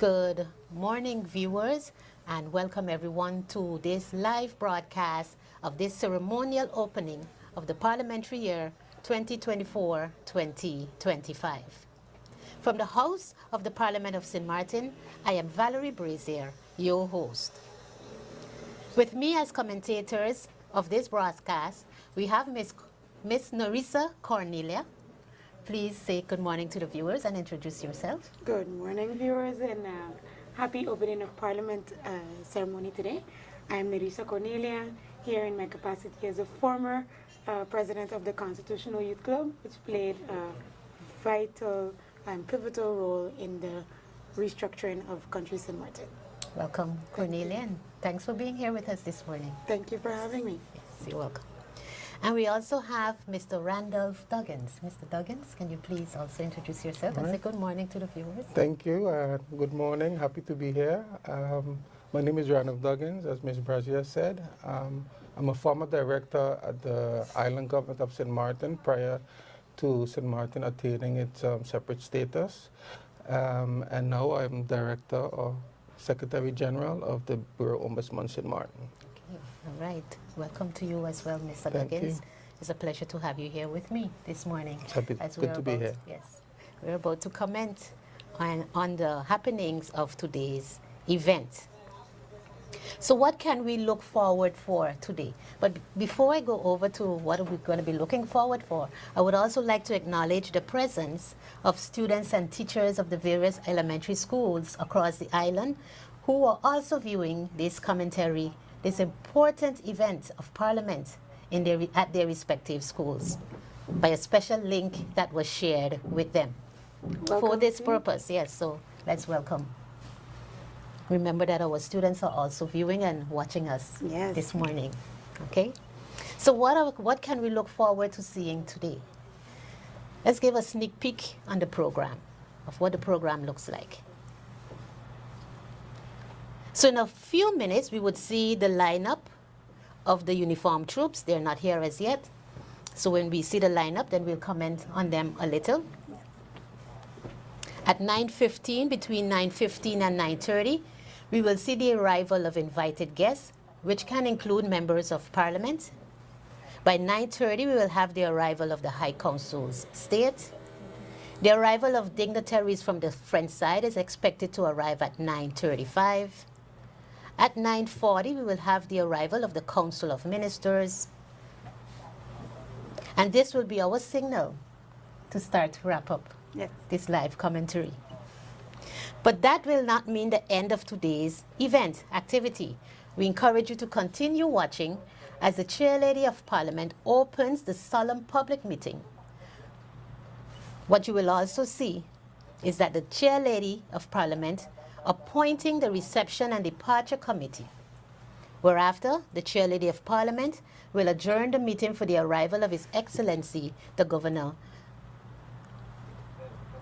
Good morning, viewers, and welcome everyone to this live broadcast of this ceremonial opening of the Parliamentary year 2024-2025. From the House of the Parliament of St. Martin, I am Valerie Brazier, your host. With me as commentators of this broadcast, we have Miss Narisa Cornelia. Please say good morning to the viewers and introduce yourself. Good morning, viewers, and happy opening of Parliament ceremony today. I'm Narisa Cornelia, here in my capacity as a former president of the Constitutional Youth Club, which played a vital and pivotal role in the restructuring of country St. Martin. Welcome, Cornelia, and thanks for being here with us this morning. Thank you for having me. Yes, you're welcome. And we also have Mr. Randolph Duggins. Mr. Duggins, can you please also introduce yourself and say good morning to the viewers? Thank you. Good morning. Happy to be here. My name is Randolph Duggins, as Ms. Brazier said. I'm a former director at the Island Government of St. Martin prior to St. Martin attaining its separate status. And now I'm director or Secretary General of the Bureau Ombudsman St. Martin. All right. Welcome to you as well, Mr. Duggins. It's a pleasure to have you here with me this morning. It's good to be here. Yes. We're about to comment on the happenings of today's event. So what can we look forward for today? But before I go over to what we're going to be looking forward for, I would also like to acknowledge the presence of students and teachers of the various elementary schools across the island who are also viewing this commentary, this important event of Parliament at their respective schools by a special link that was shared with them. For this purpose. Yes, so let's welcome. Remember that our students are also viewing and watching us this morning. Okay? So what can we look forward to seeing today? Let's give a sneak peek on the program, of what the program looks like. So in a few minutes, we would see the lineup of the uniformed troops. They're not here as yet. So when we see the lineup, then we'll comment on them a little. At 9:15, between 9:15 and 9:30, we will see the arrival of invited guests, which can include members of Parliament. By 9:30, we will have the arrival of the High Council's State. The arrival of dignitaries from the French side is expected to arrive at 9:35. At 9:40, we will have the arrival of the Council of Ministers. And this will be our signal to start to wrap up this live commentary. But that will not mean the end of today's event activity. We encourage you to continue watching as the Chair Lady of Parliament opens the solemn public meeting. What you will also see is that the Chair Lady of Parliament appointing the Reception and Departure Committee, whereafter the Chair Lady of Parliament will adjourn the meeting for the arrival of His Excellency, the Governor,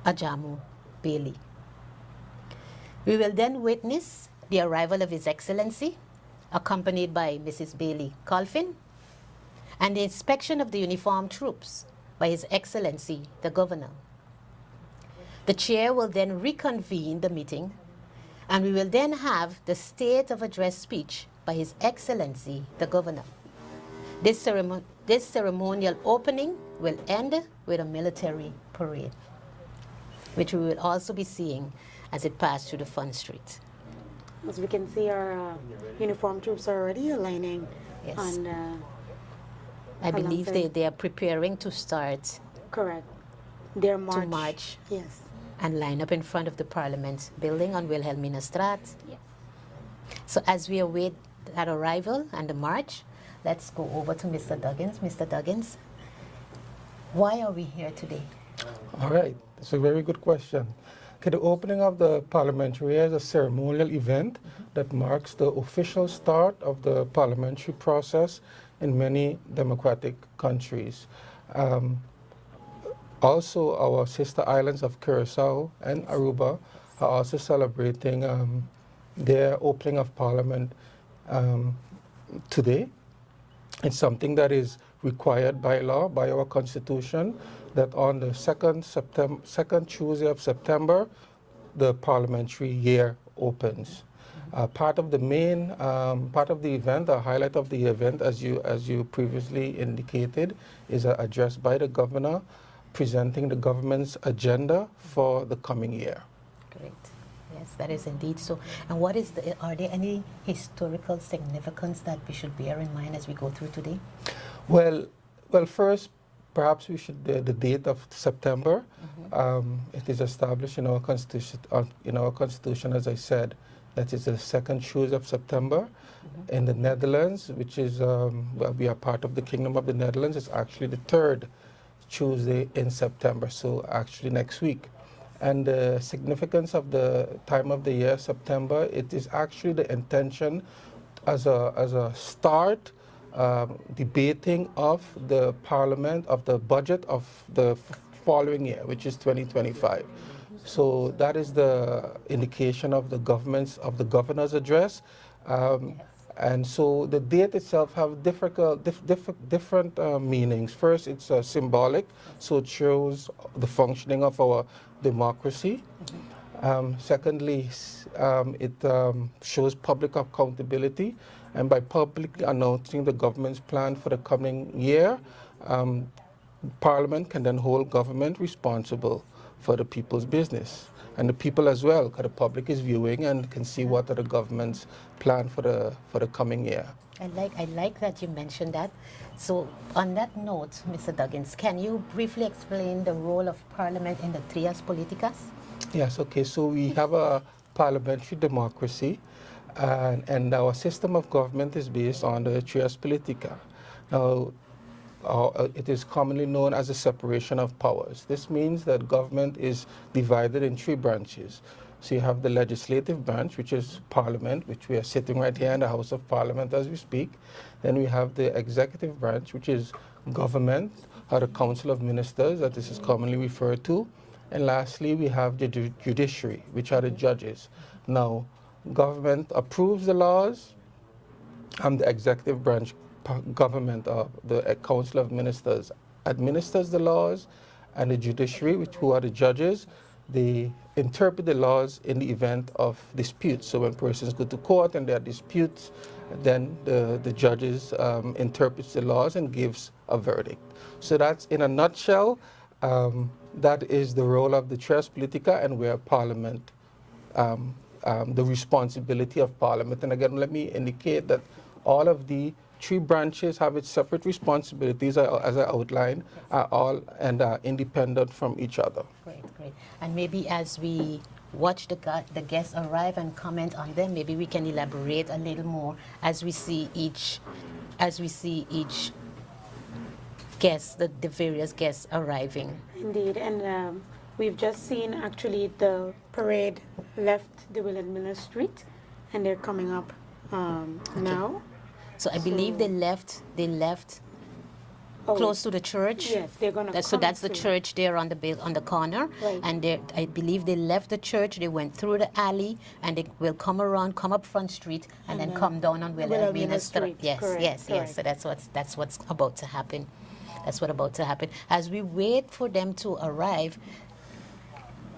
Ajamu Bailey. We will then witness the arrival of His Excellency, accompanied by Mrs. Bailey Colfin, and the inspection of the uniformed troops by His Excellency, the Governor. The Chair will then reconvene the meeting, and we will then have the State of Address speech by His Excellency, the Governor. This ceremonial opening will end with a military parade, which we will also be seeing as it passed through the Fun Street. As we can see, our uniformed troops are already aligning on I believe they are preparing to start. Correct. Their march. To march. Yes. And line up in front of the Parliament building on Wilhelmina Straat. Yes. So as we await that arrival and the march, let's go over to Mr. Duggins. Mr. Duggins, why are we here today? All right. That's a very good question. Okay, the opening of the Parliamentary is a ceremonial event that marks the official start of the parliamentary process in many democratic countries. Also, our sister islands of Curacao and Aruba are also celebrating their opening of Parliament today. It's something that is required by law, by our Constitution, that on the second Tuesday of September, the parliamentary year opens. Part of the event, the highlight of the event, as you previously indicated, is an address by the governor presenting the government's agenda for the coming year. Great. Yes, that is indeed so. And are there any historical significance that we should bear in mind as we go through today? Well, first, perhaps we should the date of September. It is established in our constitution. As I said, that is the second Tuesday of September. In the Netherlands, which is we are part of the Kingdom of the Netherlands, it's actually the third Tuesday in September. So actually next week. And the significance of the time of the year, September, it is actually the intention as a start debating of the parliament, of the budget of the following year, which is 2025. So that is the indication of the governor's address. And so the date itself have different meanings. First, it's symbolic, so it shows the functioning of our democracy. Secondly, it shows public accountability, and by publicly announcing the government's plan for the coming year, Parliament can then hold government responsible for the people's business. And the people as well, because the public is viewing and can see what are the government's plan for the coming year. I like that you mentioned that. So on that note, Mr. Duggins, can you briefly explain the role of Parliament in the trias politicas? Yes, okay, so we have a parliamentary democracy, and our system of government is based on the trias politica. Now, it is commonly known as a separation of powers. This means that government is divided in three branches. So you have the legislative branch, which is Parliament, which we are sitting right here in the House of Parliament as we speak. Then we have the executive branch, which is government, or the Council of Ministers, that this is commonly referred to. And lastly, we have the judiciary, which are the judges. Now, government approves the laws, and the executive branch government, the Council of Ministers, administers the laws, and the judiciary, who are the judges, they interpret the laws in the event of disputes. So when persons go to court and there are disputes, then the judges interprets the laws and gives a verdict. So that's, in a nutshell, that is the role of the trias politica, and where Parliament, the responsibility of Parliament. And again, let me indicate that all of the three branches have its separate responsibilities, as I outlined, are all and are independent from each other. Great. And maybe as we watch the guests arrive and comment on them, maybe we can elaborate a little more as we see each guest, the various guests arriving. Indeed, and we've just seen actually the parade left the Willard Miller Street, and they're coming up now. So I believe they left close to the church. Yes, they're gonna. So that's the church there on the corner. Right. And I believe they left the church. They went through the alley, and they will come up Front Street, and then come down on Willard Miller Street. Yes. So that's what's about to happen. That's what's about to happen. As we wait for them to arrive,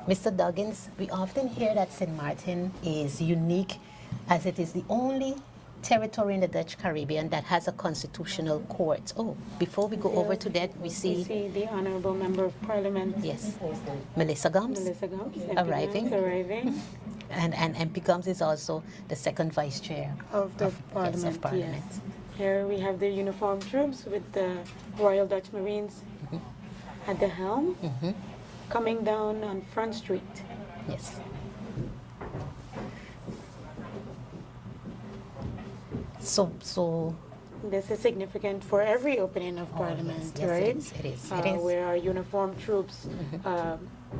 Mr. Duggins, we often hear that St. Martin is unique, as it is the only territory in the Dutch Caribbean that has a constitutional court. Oh, before we go over to that, we see the Honorable Member of Parliament. Yes, Melissa Gomes arriving. And MP Gomes is also the second Vice Chair of Parliament. Yes. Here we have the uniformed troops with the Royal Dutch Marines at the helm, coming down on Front Street. Yes. So this is significant for every opening of Parliament, yes, right? It is. Where our uniformed troops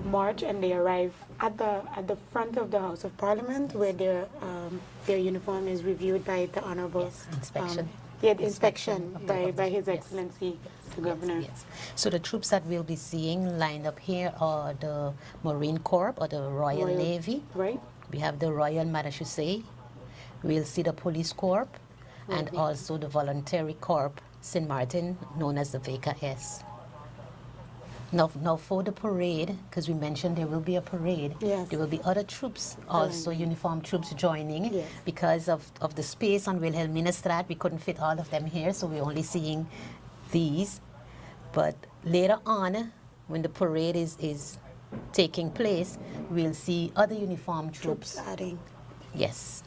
march, and they arrive at the front of the House of Parliament, where their uniform is reviewed by the Honorable inspection. Inspection by His Excellency the Governor. Yes. So the troops that we'll be seeing lined up here are the Marine Corps or the Royal Navy. Right. We have the Royal Marechaussee. We'll see the Police Corps, and also the Voluntary Corps St. Martin, known as the VKS. Now for the parade, because we mentioned there will be a parade, Yes. there will be other troops, also uniformed troops joining. Yes. Because of the space on Wilhelmina Straat, we couldn't fit all of them here, so we're only seeing these. But later on, when the parade is taking place, we'll see other uniformed troops, adding. yes,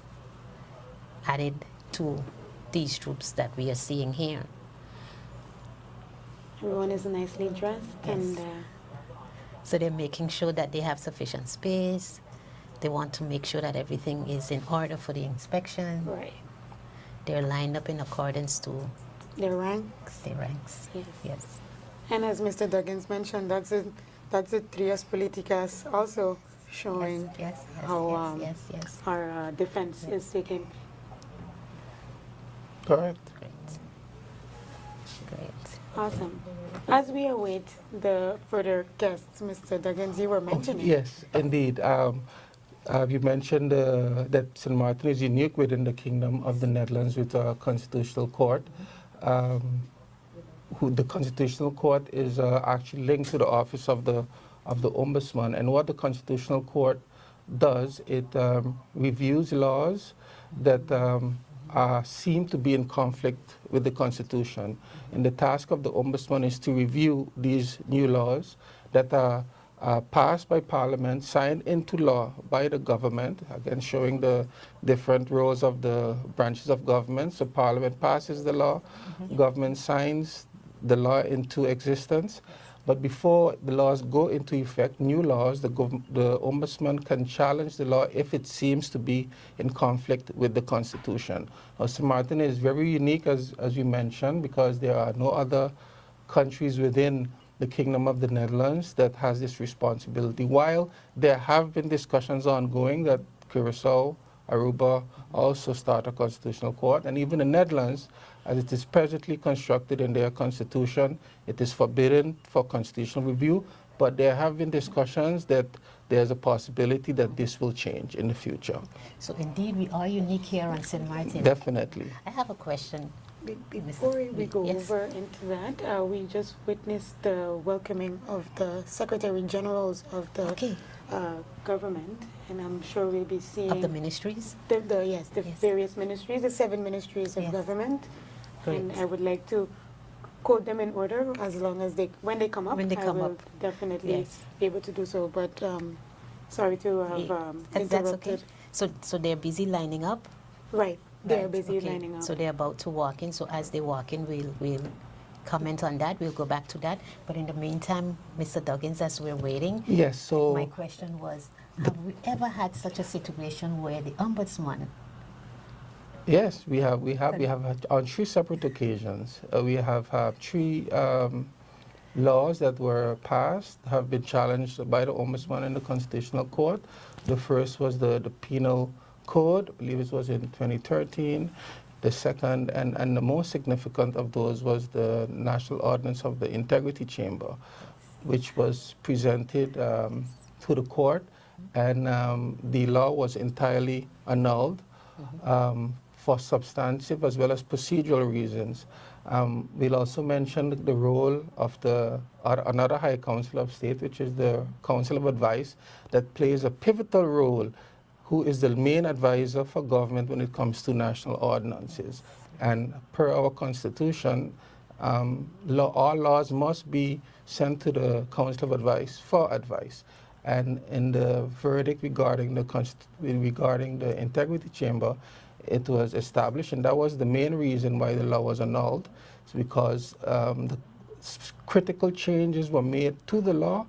added to these troops that we are seeing here. Everyone is nicely dressed, Yes. and So they're making sure that they have sufficient space. They want to make sure that everything is in order for the inspection. right, They're lined up in accordance to their ranks. their ranks. Yes. Yes. And as Mr. Duggins mentioned, that's the Trias Politicas also showing Yes, yes, how yes, yes. our defense is taking. Correct. Great. Great. Awesome. As we await the further guests, Mr. Duggins, you were mentioning. Yes, indeed. You mentioned that St. Martin is unique within the Kingdom of the Netherlands with a constitutional court. The constitutional court is actually linked to the office of the ombudsman, and what the constitutional court does, it reviews laws that seem to be in conflict with the Constitution. And the task of the Ombudsman is to review these new laws that are passed by Parliament, signed into law by the government, again showing the different roles of the branches of government. So Parliament passes the law, government signs the law into existence. But before the laws go into effect, new laws, the Ombudsman can challenge the law if it seems to be in conflict with the Constitution. St. Martin is very unique, as you mentioned, because there are no other countries within the Kingdom of the Netherlands that has this responsibility. While there have been discussions ongoing that Curaçao, Aruba also start a constitutional court, and even the Netherlands, as it is presently constructed in their constitution, it is forbidden for constitutional review, but there have been discussions that there's a possibility that this will change in the future. So indeed, we are unique here on St. Martin. Definitely. I have a question. Before we go Yes. over into that, we just witnessed the welcoming of the Secretary Generals of the Okay. Government, and I'm sure we'll be seeing Of the ministries? the Yes. various ministries, the 7 ministries of Yes. government. Great. And I would like to quote them in order as long as when they come up. When they come I will up. definitely Yes. be able to do so. But sorry to have That's okay. interrupted. So they're busy lining up? Right, they're Right, busy okay. lining up. So they're about to walk in. So as they walk in, we'll comment on that. We'll go back to that. But in the meantime, Mr. Duggins, as we're waiting, Yes, so my question was, have we ever had such a situation where the ombudsman, yes, we have had on 3 separate occasions. We have had 3 laws that were passed have been challenged by the Ombudsman in the Constitutional Court. The first was the Penal Code, I believe it was in 2013. The second and the most significant of those was the National Ordinance of the Integrity Chamber, which was presented to the court, and the law was entirely annulled for substantive as well as procedural reasons. We'll also mention the role of another High Council of State, which is the Council of Advice, that plays a pivotal role, who is the main advisor for government when it comes to national ordinances. And per our Constitution, all laws must be sent to the Council of Advice for advice. And in the verdict regarding the Integrity Chamber, it was established, and that was the main reason why the law was annulled. It's because the critical changes were made to the law,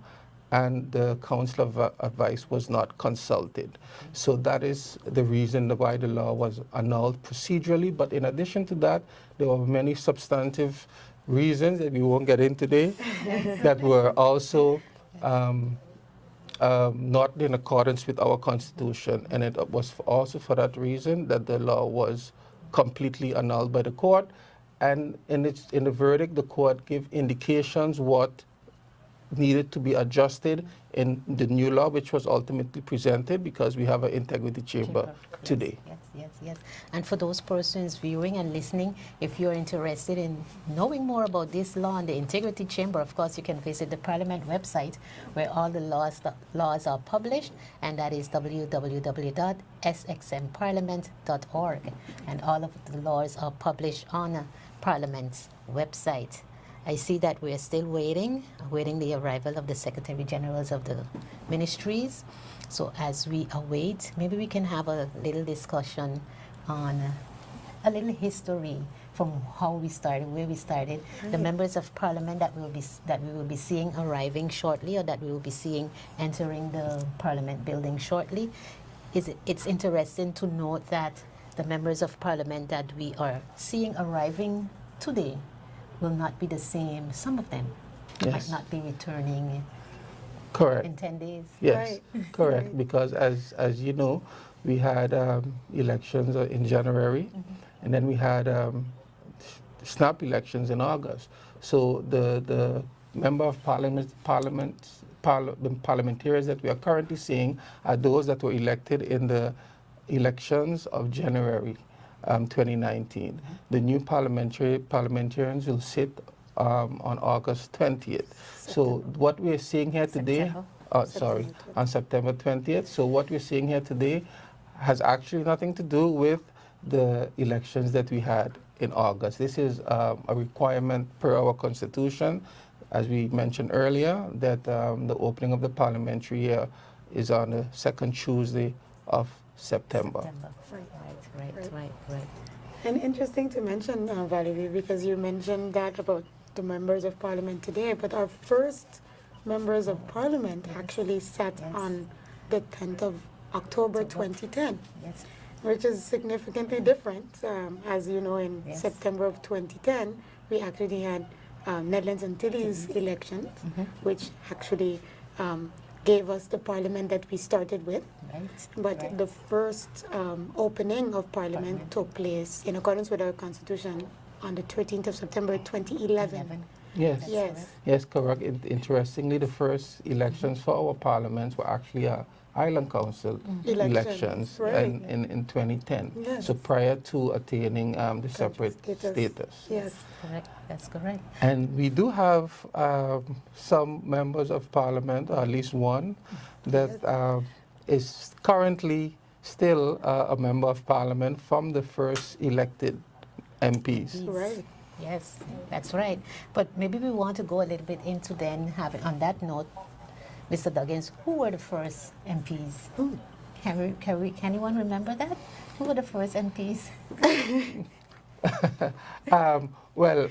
and the Council of Advice was not consulted. So that is the reason why the law was annulled procedurally. But in addition to that, there were many substantive reasons that we won't get into today that were also not in accordance with our Constitution. And it was also for that reason that the law was completely annulled by the court. And in the verdict, the court gave indications what needed to be adjusted in the new law, which was ultimately presented because we have an integrity chamber today. Yes. And for those persons viewing and listening, if you're interested in knowing more about this law and the Integrity Chamber, of course, you can visit the Parliament website where all the laws are published, and that is www.sxmparliament.org. And all of the laws are published on Parliament's website. I see that we are still awaiting the arrival of the Secretary Generals of the ministries. So as we await, maybe we can have a little discussion on a little history from how we started, where we started, the members of Parliament that we will be seeing arriving shortly, or that we will be seeing entering the Parliament building shortly. It's interesting to note that the members of Parliament that we are seeing arriving today will not be the same. Some of them might not be returning Correct. in 10 days. Yes, correct. Because as you know, we had elections in January, and then we had snap elections in August. So the member of parliamentarians that we are currently seeing are those that were elected in the elections of January 2019. The new parliamentarians will sit on August 20th. So what we're seeing here today, on September 20th. So what we're seeing here today has actually nothing to do with the elections that we had in August. This is a requirement per our constitution, as we mentioned earlier, that the opening of the parliamentary year is on the second Tuesday of September. Right. And interesting to mention, Valerie, because you mentioned that about the members of Parliament today, but our first members of Parliament actually sat on the 10th of October 2010, which is significantly different. As you know, in September of 2010, we actually had Netherlands Antilles elections, which actually gave us the parliament that we started with. But the first opening of parliament took place in accordance with our constitution on the 13th of September 2011. Yes, correct. Interestingly, the first elections for our parliaments were actually Island Council elections in 2010. So prior to attaining the separate status. Yes, correct. That's correct. And we do have some members of parliament, or at least one, that is currently still a member of parliament from the first elected MPs. Right. Yes, that's right. But maybe we want to go a little bit into then having, on that note, Mr. Duggins, who were the first MPs? Can anyone remember that? Who were the first MPs? Well,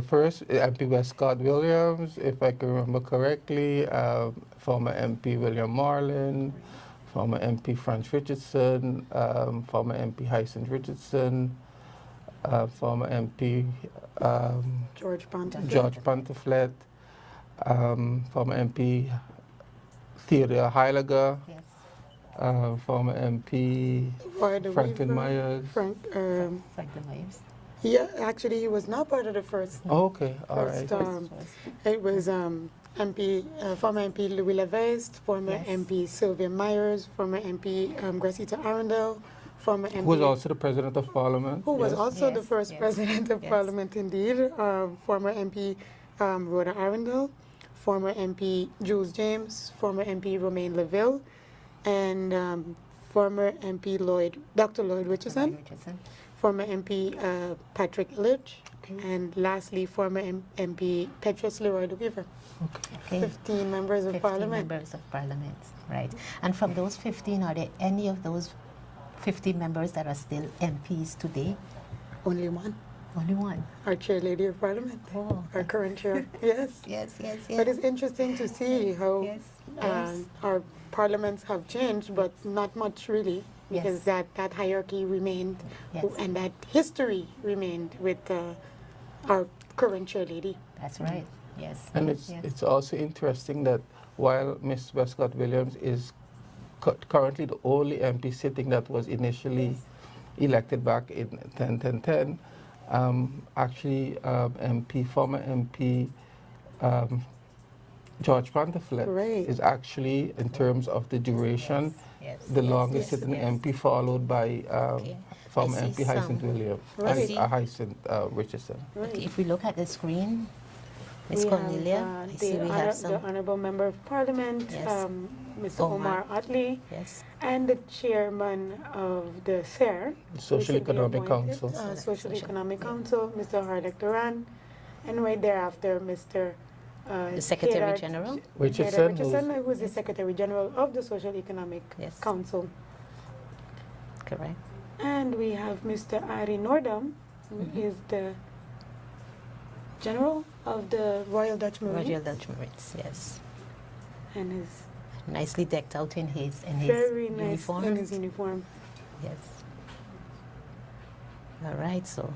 first, MP Westcott Williams, if I can remember correctly, former MP William Marlin, former MP Franz Richardson, former MP Hyacinth Richardson, former MP George Pantaflet, former MP Theodore Heiliger, former MP Franklin Myers. Franklin Myers. Yeah, actually, he was not part of the first. Okay, all right. It was MP, former MP Louis Levesque, former MP Sylvia Myers, former MP Gracita Arundel, former MP. Who was also the President of Parliament. Who was also the first President of Parliament, indeed. Former MP Rhoda Arundel, former MP Jules James, former MP Romaine Laville, and former MP Dr. Lloyd Richardson. Former MP Patrick Illich, and lastly, former MP Petrus Leroy de Weaver. 15 members of Parliament. 15 members of Parliament, right. And from those 15, are there any of those 50 members that are still MPs today? Only one. Only one. Our Chair Lady of Parliament. Our current chair. Yes. Yes. But it's interesting to see how our parliaments have changed, but not much really. Because that hierarchy remained, and that history remained with our current chair lady. That's right. Yes. And it's also interesting that while Ms. Westcott Williams is currently the only MP sitting that was initially elected back in 10, actually former MP George Panterflet Right. is actually, in terms of the duration, Yes, the yes, longest yes, sitting yes. MP, followed by Okay. former I see MP Hyacinth some. Williams, Right. see. Hyacinth Richardson. Right. Okay, if we look at the screen, Miss We Cornelia, have I see we have the some. Honorable Member of Parliament, Yes. Mr. Omar Otley, Yes. and the Chairman of the SER, Social recently Economic appointed, Council. Social Economic yeah. Council, Mr. Harlech Duran, and right thereafter, Mr. The Secretary Gerard General. Richardson, who is the Secretary General of the Social Economic Yes. Council. Correct. And we have Mr. Ari Nordam, who is the General of the Royal Dutch Marine, Royal Dutch Marines. Yes. and is Nicely decked out in his very nice uniform. in his uniform. Yes. All right. So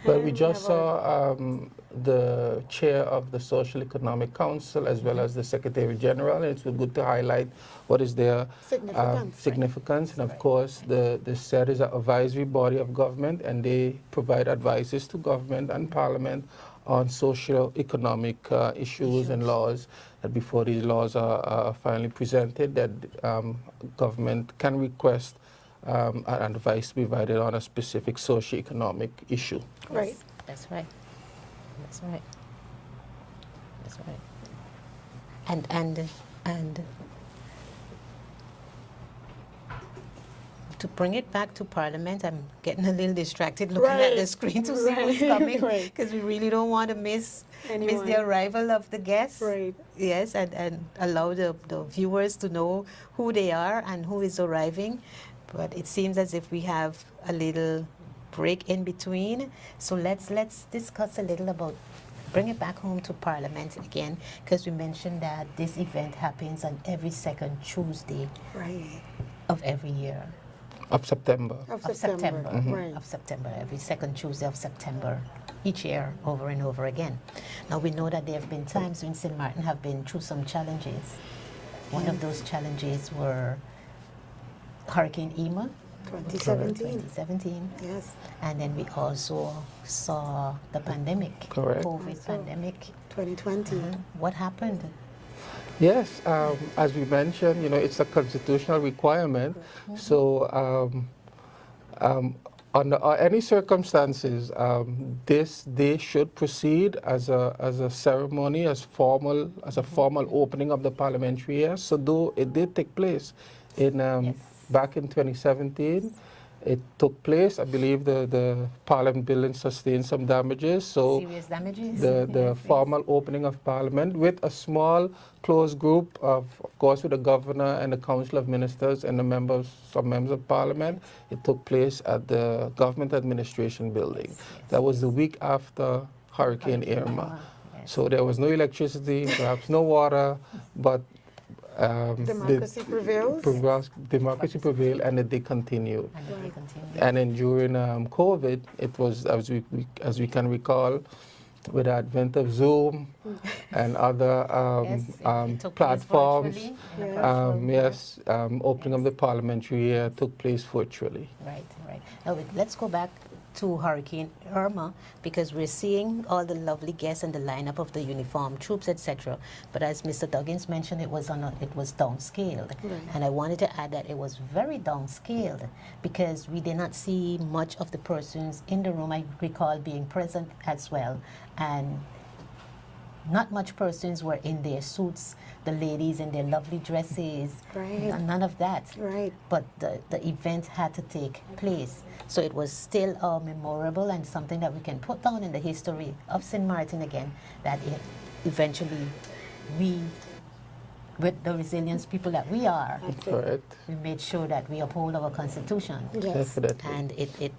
Well, we And just have our- saw the chair of the Social Economic Council as well as the Secretary General. And it's good to highlight what is their Significance. significance. And of course, the SED is an advisory body of government, and they provide advices to government and parliament on socio-economic issues and laws. And before these laws are finally presented, that government can request an advice provided on a specific socio-economic issue. Right. yes, that's right. That's right. That's right. And to bring it back to Parliament, I'm getting a little distracted looking at the Right. screen to see who's Right. coming, Right. because we really don't want to miss Anyone. the arrival of the guests. Right. Yes, and allow the viewers to know who they are and who is arriving. But it seems as if we have a little break in between. So let's discuss a little about, bring it back home to Parliament again, because we mentioned that this event happens on every second Tuesday Right. of every year. Of September. Of Of September. September. Right. Of September, every second Tuesday of September, each year, over and over again. Now we know that there have been times when St. Martin have been through some challenges. One of those challenges were Hurricane Irma, 2017. 2017, Yes. and then we also saw the pandemic, Correct. COVID pandemic. 2020. What happened? Yes, as we mentioned, it's a constitutional requirement. So under any circumstances, this day should proceed as a ceremony, as a formal opening of the parliamentary year. So though it did take place in back in 2017. It took place. I believe the Parliament building sustained some damages. So Serious damages? the Yes, formal opening of Parliament with a small closed group of course, with the Governor and the Council of Ministers and some members of Parliament. It took place at the Government Administration Building. Yes, yes, That was the week after Hurricane Irma. So there was no electricity, perhaps no water, but Democracy prevails. democracy prevailed, and it did continue. And they continue. And then during COVID, it was, as we can recall, with the advent of Zoom and other Yes, it took place platforms, virtually. Yes. opening of the parliamentary year took place virtually. Right, right. Now let's go back to Hurricane Irma, because we're seeing all the lovely guests and the lineup of the uniformed troops, etc. But as Mr. Duggins mentioned, it was downscaled, and I wanted to add that it was very downscaled because we did not see much of the persons in the room. I recall being present as well, and not much persons were in their suits, the ladies in their lovely dresses, Right. none of that. Right. But the event had to take place. So it was still memorable and something that we can put down in the history of St. Martin again, that eventually we, with the resilience people that we are, Correct. we made sure that we uphold our Constitution. Yes. Definitely. And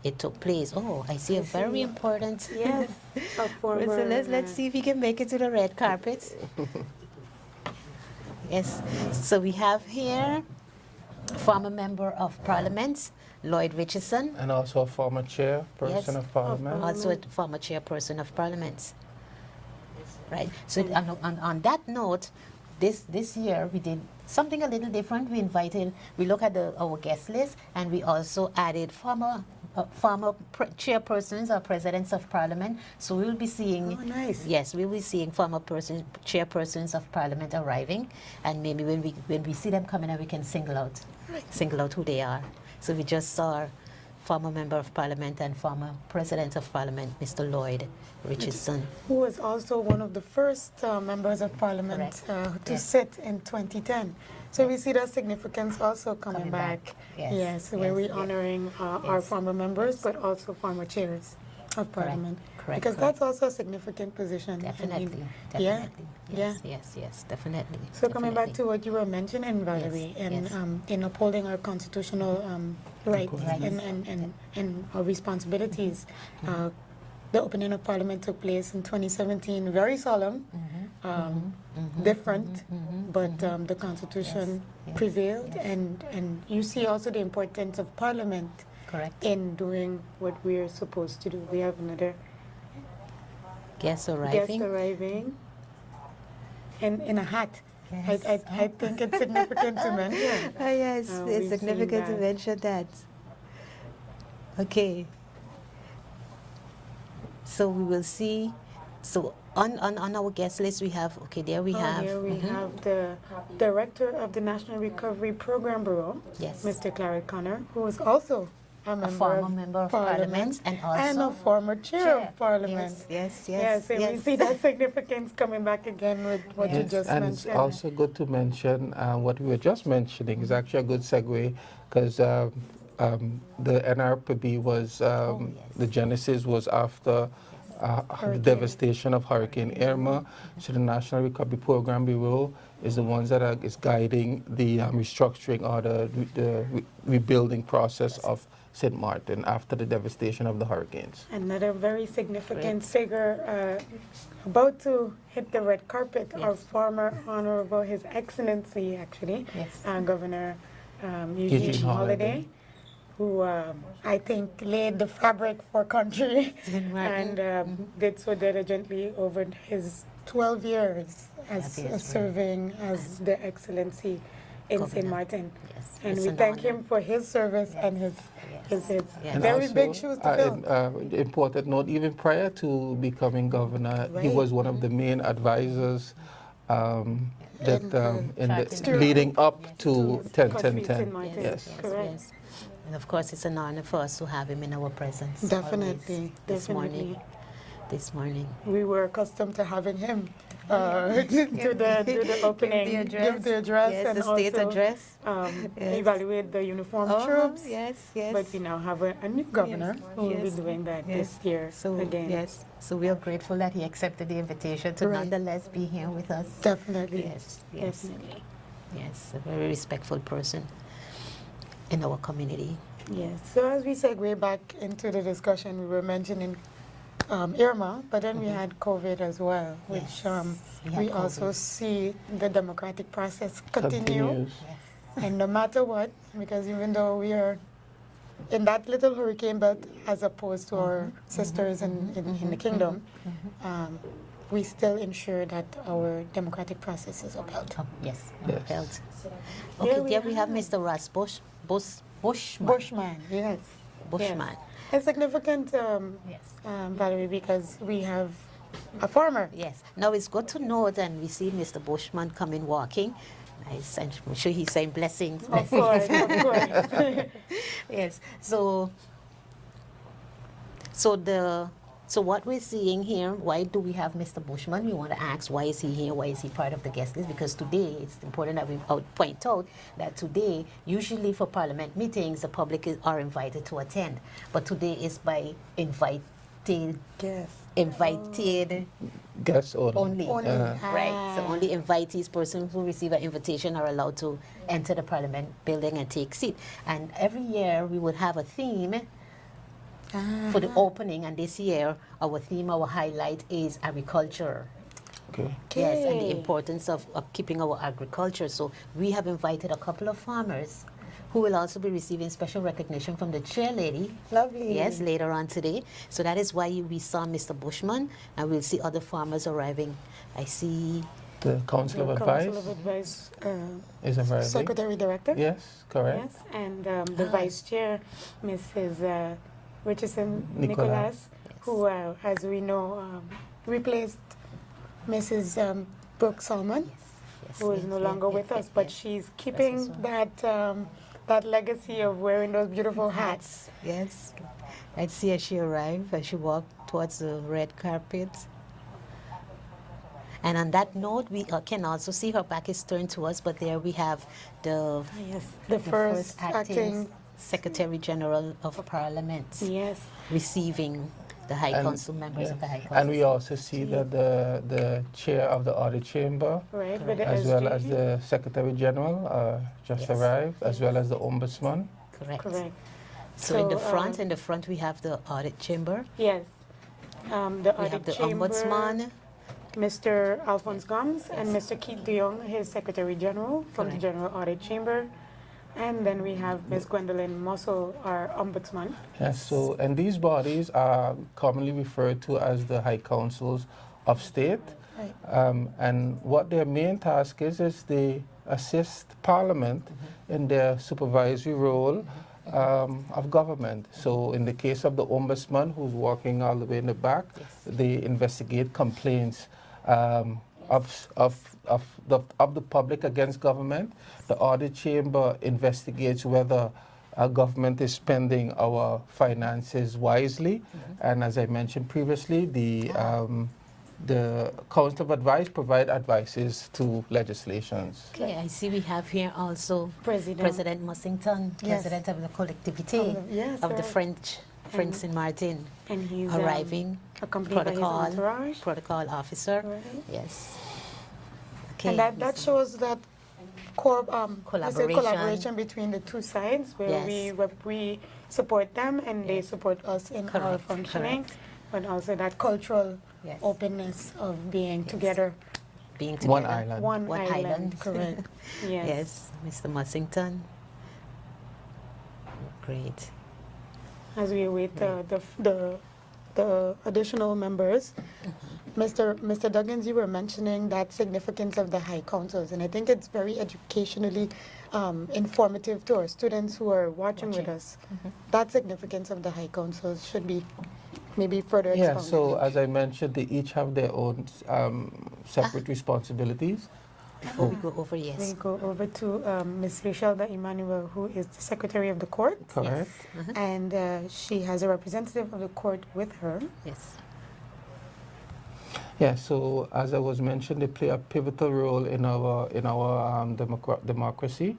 it took place. Oh, I see a very important. Yes. A former. So let's see if we can make it to the red carpet. Yes. So we have here former member of Parliament, Lloyd Richardson, And also a former chairperson Yes. of Parliament. also a former chairperson of Parliament. Right. So on that note, this year we did something a little different. We looked at our guest list, and we also added former former chairpersons or presidents of parliament. So we will be seeing. Oh, nice. Yes, we will be seeing former chairpersons of parliament arriving, and maybe when we see them coming, we can single out who they are. So we just saw former member of parliament and former president of parliament, Mr. Lloyd Richardson. Who was also one of the first members of parliament to Yes. sit in 2010. So we see that significance also coming back. Yes. Where we're Yes. honoring our former members, but also former chairs of parliament. Correct. Because that's also a significant position. Definitely. Yeah. Yes, definitely. So coming back definitely. to what you were mentioning, Valerie, Yes. in upholding our constitutional rights Rights. and our responsibilities, the opening of Parliament took place in 2017, very solemn, different, but the Constitution Yes. prevailed, and you see also the importance of Parliament Correct. in doing what we're supposed to do. We have another Guests guest arriving. arriving in a hat. Yes. I think it's significant to mention. Yes, we've it's significant seen to that. mention that. Okay. So we will see. So on our guest list, we have, okay, there we have. Here we mhm. have the director of the National Recovery Program Bureau, Yes. Mr. Clarence Connor, who is also a former member of parliament and and a also former chair of parliament. Yes. Yes, and we see that significance coming back again with what you Yes, just and it's mentioned. also good to mention what we were just mentioning is actually a good segue because the NRPB was, the genesis was after the devastation of Hurricane Irma. So the National Recovery Program Bureau is the ones that is guiding the restructuring or the rebuilding process of St. Martin after the devastation of the hurricanes. Another very significant figure about to hit the red carpet, our former Honorable His Excellency, actually, Yes. Governor Eugene Holiday, who I think laid the fabric for country St. Martin. and did so diligently over his 12 years as 12 years, serving as the Excellency in St. Governor. Martin. Yes, And it's we an thank honor. him for his service and his Yes. And very also, big shoes to fill. Important note, even prior to becoming governor, he Right. was one of the main advisors that in the Starting- leading up Yes. to Country 10. St. Martin. Yes. Correct. And of course, it's an honor for us to have him in our presence. Definitely, always. This morning. definitely. This morning. We were accustomed to having him do the opening, give the address, Yes, and the state also address. Yes. evaluate the uniformed troops. Yes. But we now have a new governor who will be Yes. doing that Yes. this year So again. yes, so we are grateful that he accepted the invitation to Right. nonetheless be here with us. Definitely. Yes. Definitely. Yes, a very respectful person in our community. Yes. So as we segue back into the discussion, we were mentioning Irma, but then we had COVID as well, which Yes, we had we also COVID. see the democratic process continue. Continues. And no matter what, because even though we are in that little hurricane belt as opposed to our sisters in the kingdom, we still ensure that our democratic process is upheld. Oh, yes, Yes. upheld. Here Okay, we there we have have- Mr. Ross Bushman. Bushman, yes. Bushman. Yes. It's significant, Yes. Valerie, because we have a farmer. Yes. Now it's good to know that we see Mr. Bushman coming walking. Nice, and I'm sure he's saying blessings. Of course, of course. Yes. So what we're seeing here, why do we have Mr. Bushman? We want to ask, why is he here? Why is he part of the guest list? Because today, it's important that we point out that today, usually for parliament meetings, the public are invited to attend. But today is by invited Yes. Guests only. only. Right. So Ah. only invitees, persons who receive an invitation, are allowed to enter the parliament building and take seat. And every year we would have a theme for the opening, and this year our theme, our highlight is agriculture. Okay. Yes, and the Okay. importance of keeping our agriculture. So we have invited a couple of farmers who will also be receiving special recognition from the chair lady. Lovely. Yes, later on today. So that is why we saw Mr. Bushman, and we'll see other farmers arriving. I see. The Council of Council of Advice Advice is arriving. Secretary Director. Yes, correct. Yes, and the Vice Chair, Mrs. Richardson Nicholas. Nicholas, who, as we know, replaced Mrs. Brooke Salmon, Yes, who is yes, no yes, longer yes, with yes, us, but yes. she's That's keeping what's that legacy of wearing those beautiful hats. Yes. I'd see as she arrived, as she walked towards the red carpet. And on that note, we can also see her back is turned to us, but there we have the, Yes, the first acting, Secretary General of Parliament yes, receiving the High And- Council, members yeah. of the High Council. And we also see that the chair of the audit chamber, right, with the as well as SG. the Secretary General, just Yes. arrived, as well as the Ombudsman. Correct. Correct. So in the front we have the audit chamber. Yes, the We audit have the chamber, ombudsman. Mr. Alphonse Gomes, and Mr. Keith de Jong, his Secretary General from the Correct. General Audit Chamber. And then we have Ms. Gwendolyn Mossel, our Ombudsman. Yes, so, and these bodies are commonly referred to as the High Councils of State. Right. And what their main task is they assist Parliament in their supervisory role of government. So in the case of the Ombudsman, who's working all the way in the back, they investigate complaints of the public against government. The audit chamber investigates whether our government is spending our finances wisely. And as I mentioned previously, the Council of Advice provide advices to legislations. Okay, I see we have here also President Mussington, Yes. President of the collectivity Yes, of the right. French Saint Martin, And he's arriving, accompanied by his entourage. protocol officer. Right. Yes. Okay. And that shows that Collaboration. collaboration between the two sides, where Yes. we support them and they support us in our Correct, functioning, correct. but also that cultural Yes. openness of being together. Being together. One island. One One island, island. correct. Yes. Yes, Mr. Mussington. Great. As we await the additional members, Mr. Duggins, you were mentioning that significance of the high councils, and I think it's very educationally informative to our students who are watching with us. That significance of the high councils should be maybe further Yeah, expounded. so as I mentioned, they each have their own separate responsibilities. Before we go over, We yes. go over to Ms. Richelda Emmanuel, who is the Secretary of the Court, Correct. and she has a representative of the court with her. Yes. Yeah, so as I was mentioned, they play a pivotal role in our democracy,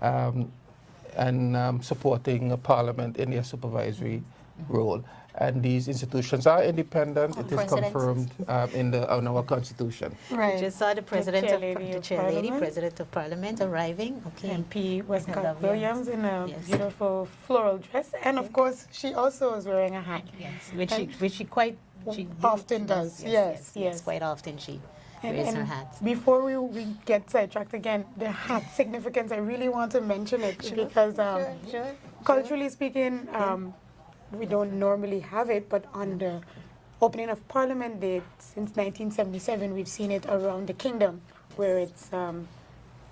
and supporting Parliament in their supervisory role. And these institutions are independent. It is President. confirmed in our Constitution. We Right. just saw the president of chairlady the of chair lady, Parliament. President of Parliament arriving. Okay. MP Westcott Love Williams in a Yes. beautiful floral dress, and of course, she also is wearing a hat. Yes. Which she quite she Often does, yes. Quite often she And, wears her and hat. before we get sidetracked again, the hat significance, I really want to mention it because Sure. culturally speaking, we don't normally have it, but on the opening of Parliament Day since 1977, we've seen it around the kingdom, where it's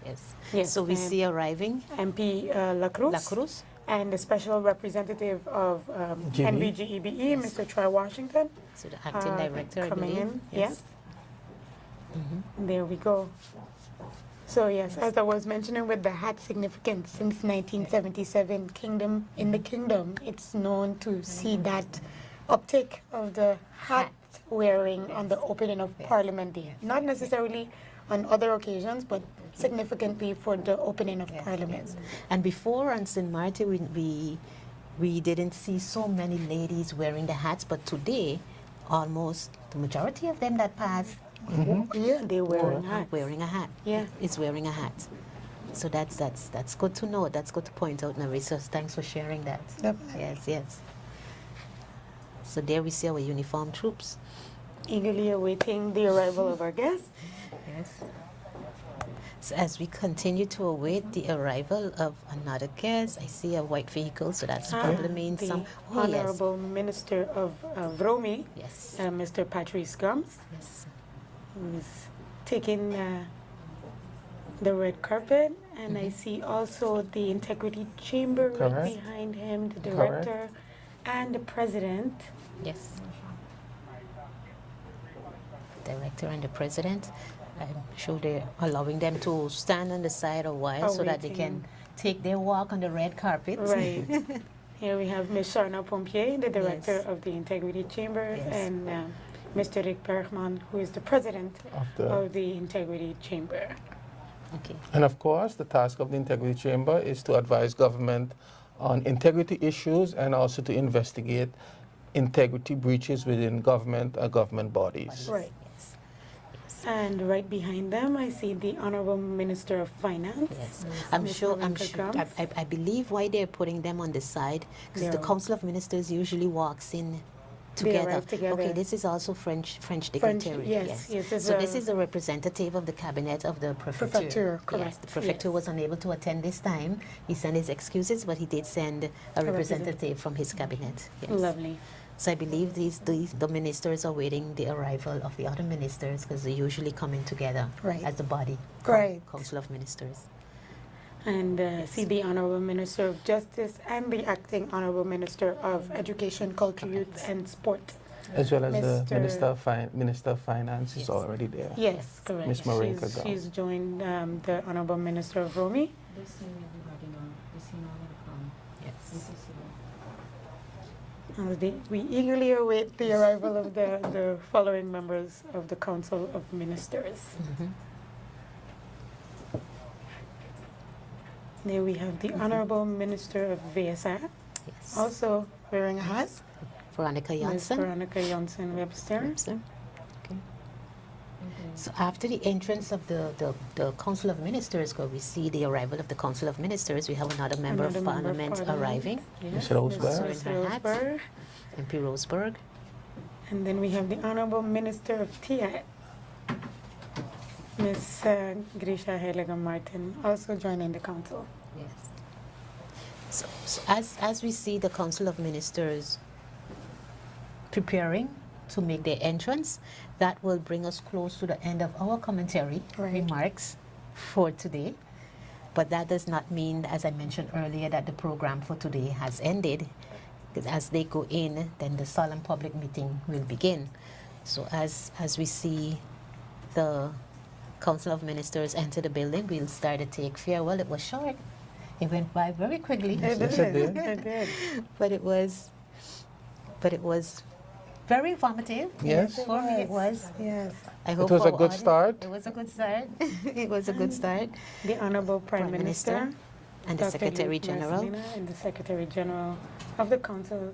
Yes. Yes, So we and- see arriving MP La Cruz. La Cruz. And the special representative of GB. NVGEBE, Mr. Troy Washington. So the acting director, I coming believe. in, yes. There we go. So yes, as I was mentioning with the hat significance, since 1977, in the kingdom, it's known to see that uptick of the hat wearing on the opening of Parliament Day. Not necessarily on other occasions, but significantly for the opening of Parliament. And before on St. Martin, we didn't see so many ladies wearing the hats, but today, almost the majority of them that pass Yeah, they're wearing are hats. wearing a hat. Yeah. Is wearing a hat. So that's good to know. That's good to point out, Narissa. Thanks for sharing that. Definitely. Yes. So there we see our uniformed troops. Eagerly awaiting the arrival of our guests. Yes. So as we continue to await the arrival of another guest, I see a white vehicle, so that's probably means The some. Honorable Minister of Vromi, Yes. Mr. Patrice Gums, Yes. who's taking the red carpet. And I see also the Integrity Chamber right Correct. behind him, the Correct. director, and the president. Yes. Director and the president. I'm sure they're allowing them to stand on the side a while so that they can take their walk on the red carpet. Right. Here we have Ms. Sharna Pompier, the director Yes. of the Integrity Chamber, Yes. and Mr. Rick Bergman, who is the president of the Integrity Chamber. Okay. And of course, the task of the Integrity Chamber is to advise government on integrity issues and also to investigate integrity breaches within government or government bodies. Right. Yes. And right behind them, I see the Honorable Minister of Finance. Yes, I'm Ms. sure. Marinka Gams. I believe why they're putting them on the side because the Yeah. Council of Ministers usually walks in They together. arrive together. Okay, this is also French dignitary. yes, it's So this a- is a representative of the cabinet of the prefecture. Prefecture, Yes, correct, the prefecture yes. was unable to attend this time. He sent his excuses, but he did send a representative from his cabinet. Yes. Lovely. So I believe the ministers are waiting the arrival of the other ministers because they usually come in together Right. as the body. Right. Council of Ministers. And see the Honorable Minister of Justice and the Acting Honorable Minister of Education, Culture, Youth, and Sport. As well as the Mr. Minister of Finance is Yes. already there. Yes, correct. Ms. Marinka Gams. She's joined the Honorable Minister of Romy. This thing everybody know. This thing all gonna come. Yes. This is here. We eagerly await the arrival of the following members of the Council of Ministers. Mhm. There we have the Honorable Minister of VSR, Yes. also wearing a hat, Veronica Ms. Janssen. Veronica Janssen Webster. Webster. Okay. Okay. So after the entrance of the Council of Ministers, where we see the arrival of the Council of Ministers, we have another member Another of Parliament arriving, Yes, Ms. Roseberg. Ms. In her hat. Roseberg. MP Roseberg. And then we have the Honorable Minister of TI, Ms. Grisha Heliga Martin, also joining the council. Yes. So as we see the Council of Ministers preparing to make their entrance, that will bring us close to the end of our commentary Right. remarks for today. But that does not mean, as I mentioned earlier, that the program for today has ended. Because as they go in, then the solemn public meeting will begin. So as we see the Council of Ministers enter the building, we'll start to take farewell. It was short. It went by very quickly. Yes, it did. It did. but it was very informative. Yes. For me it was. Yes. I hope was a our good audi- start. It was a good start. It was a good start. The Honorable Prime Prime Minister Minister, And the Dr. Secretary Luke General. Marcelina, and the Secretary General of the Council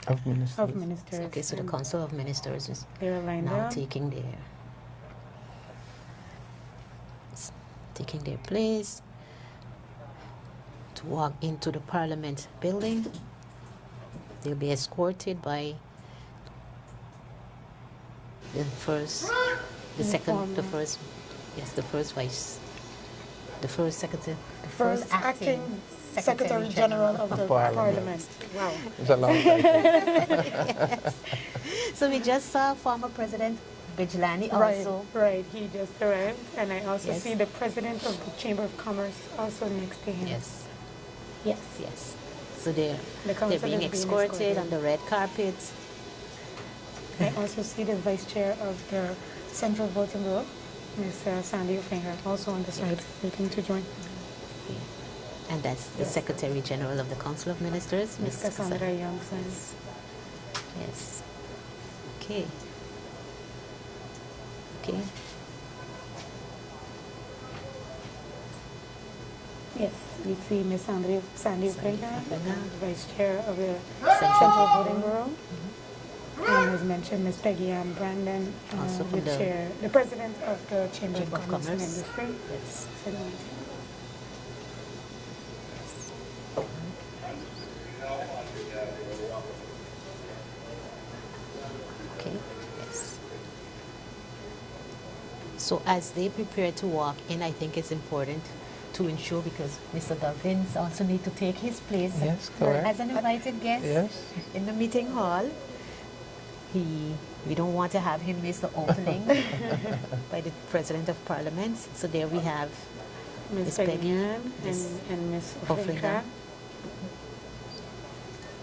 Of Ministers. of Ministers. Okay, so the And Council of Ministers is they're lined now up. taking their place to walk into the Parliament building. They'll be escorted by the first, the second, the Informal. first, yes, the first vice, the first secretary, the First acting Secretary General of the Parliament. Parliament. Wow. It's a long time. So we just saw former President Bijlani Right, also. right. He just arrived, and I also Yes. see the President of the Chamber of Commerce also next to him. Yes, Yes. yes. So they're The council being is being escorted on escorted. the red carpet. I also see the Vice Chair of the Central Voting Group, Ms. Sandy Finger, also on the side, waiting to join. And that's the Yes. Secretary General of the Council of Ministers, Ms. Cassandra Youngson. Yes. Okay. Okay. Yes, we see Ms. Sandy Finger, Finger. Vice Chair of the Central Central Voting Bureau. And as mentioned, Ms. Peggy Ann Brandon, Also from the the chair, the president of the Chamber Chamber of of Commerce and Commerce. Industry. Yes. Okay. Yes. So as they prepare to walk in, I think it's important to ensure because Mr. Duggins also need to take his place Yes, correct. as an invited guest Yes. in the meeting hall. We don't want to have him miss the opening by the President of Parliament. So there we have Ms. Ms. Peggy Peggy, Ann Ms. and Ms. Ofringa. Ofringa.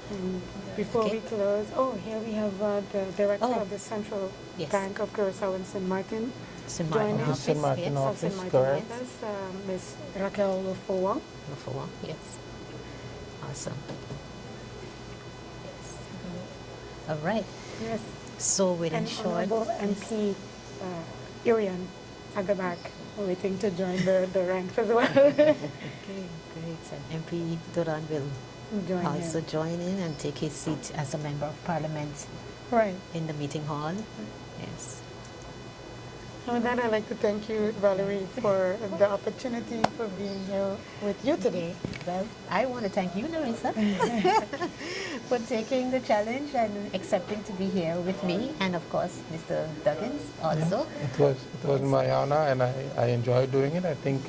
And before Okay. we close, oh, here we have the director Oh, of the Central yes. Bank of Curacao and St. Martin St. Martin joining Of the St. office, Martin yes. of St. office, Martin correct? office, Ms. Raquel Lofowang. No, for one, yes. Awesome. Yes. All right. Yes. So within And short, Honorable yes. MP Irian at the back, waiting to join the ranks as well. Okay, great. And MP Duran will Join also him. join in and take his seat as a member of parliament Right. in the meeting hall. Yes. And with that, I'd like to thank you, Valerie, for the opportunity for being here with you today. Well, I want to thank you, Narissa, for taking the challenge and accepting to be here with me, and of course, Mr. Duggins Yes, also. it was my honor, and I enjoy doing it. I think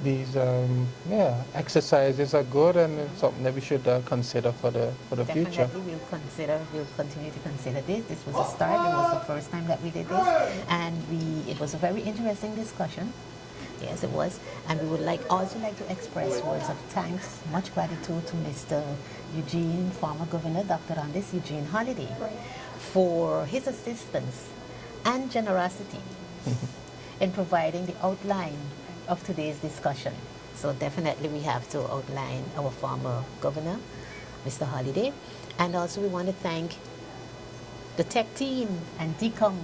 these exercises are good, and it's something that we should consider for the future. Definitely, we'll continue to consider this. This was a start. It was the first time that we did this, and it was a very interesting discussion. Yes, it was, and we would also like to express words of thanks, much gratitude to Mr. Eugene, former Governor Dr. Andis Eugene Holiday, for his assistance and generosity in providing the outline of today's discussion. So definitely we have to outline our former governor, Mr. Holiday. And also we want to thank the tech team and DCOM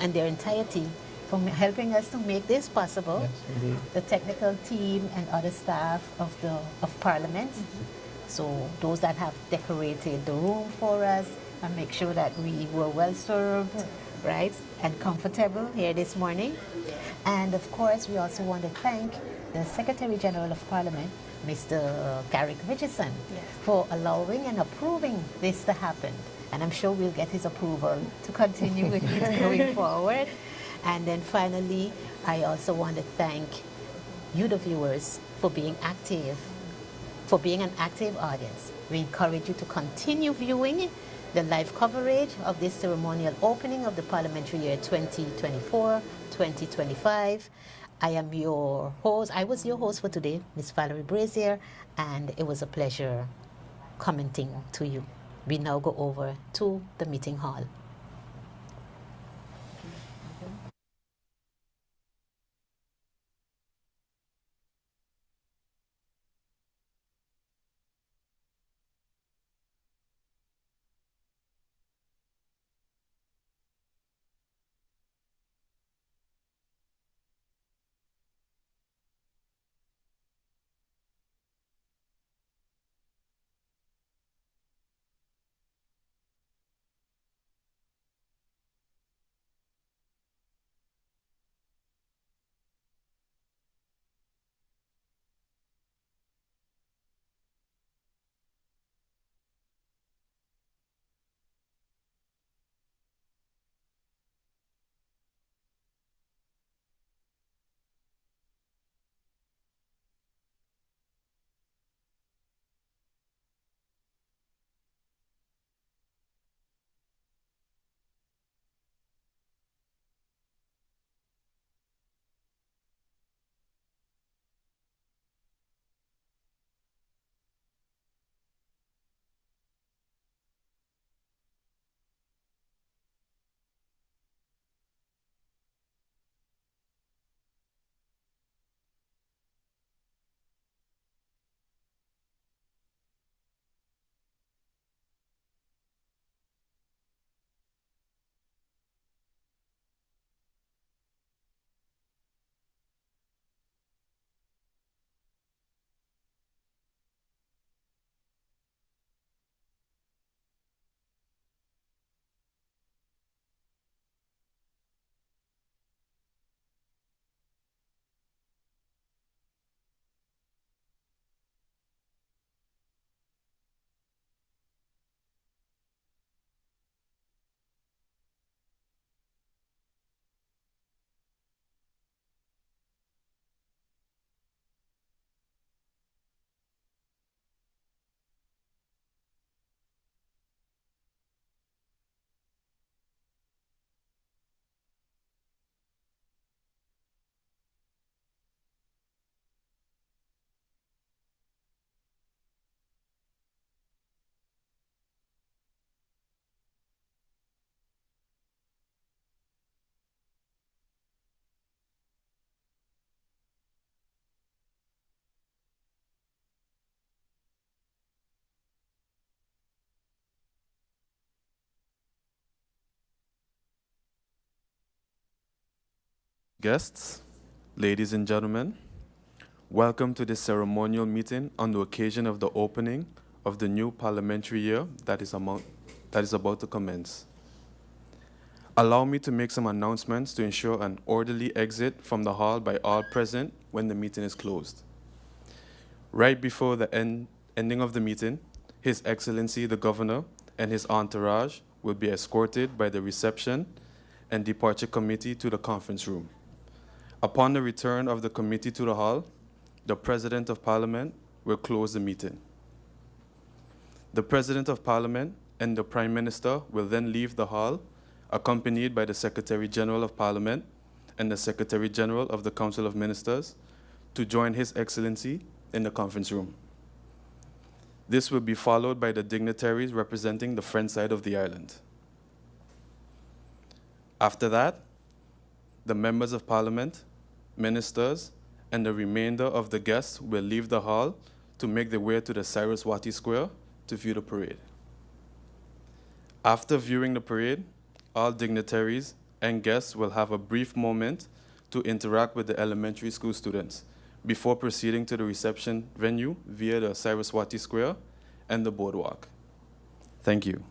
and their entirety for helping us to make this possible. Yes, indeed. The technical team and other staff of Parliament. So those that have decorated the room for us and make sure that we were well served, right, and comfortable here this morning. And of course, we also want to thank the Secretary General of Parliament, Mr. Garrick Richardson, for allowing and approving this to happen. And I'm sure we'll get his approval to continue with it going forward. And then finally, I also want to thank you, the viewers, for being active, for being an active audience. We encourage you to continue viewing the live coverage of this ceremonial opening of the parliamentary year 2024-2025. I am your host. I was your host for today, Miss Valerie Brazier, and it was a pleasure commenting to you. We now go over to the meeting hall. Guests, ladies and gentlemen, welcome to this ceremonial meeting on the occasion of the opening of the new parliamentary year that is about to commence. Allow me to make some announcements to ensure an orderly exit from the hall by all present when the meeting is closed. Right before the ending of the meeting, His Excellency the Governor and his entourage will be escorted by the reception and departure committee to the conference room. Upon the return of the committee to the hall, the President of Parliament will close the meeting. The President of Parliament and the Prime Minister will then leave the hall, accompanied by the Secretary General of Parliament and the Secretary General of the Council of Ministers, to join His Excellency in the conference room. This will be followed by the dignitaries representing the French side of the island. After that, the members of Parliament, ministers, and the remainder of the guests will leave the hall to make their way to the Saraswati Square to view the parade. After viewing the parade, all dignitaries and guests will have a brief moment to interact with the elementary school students before proceeding to the reception venue via the Saraswati Square and the boardwalk. Thank you.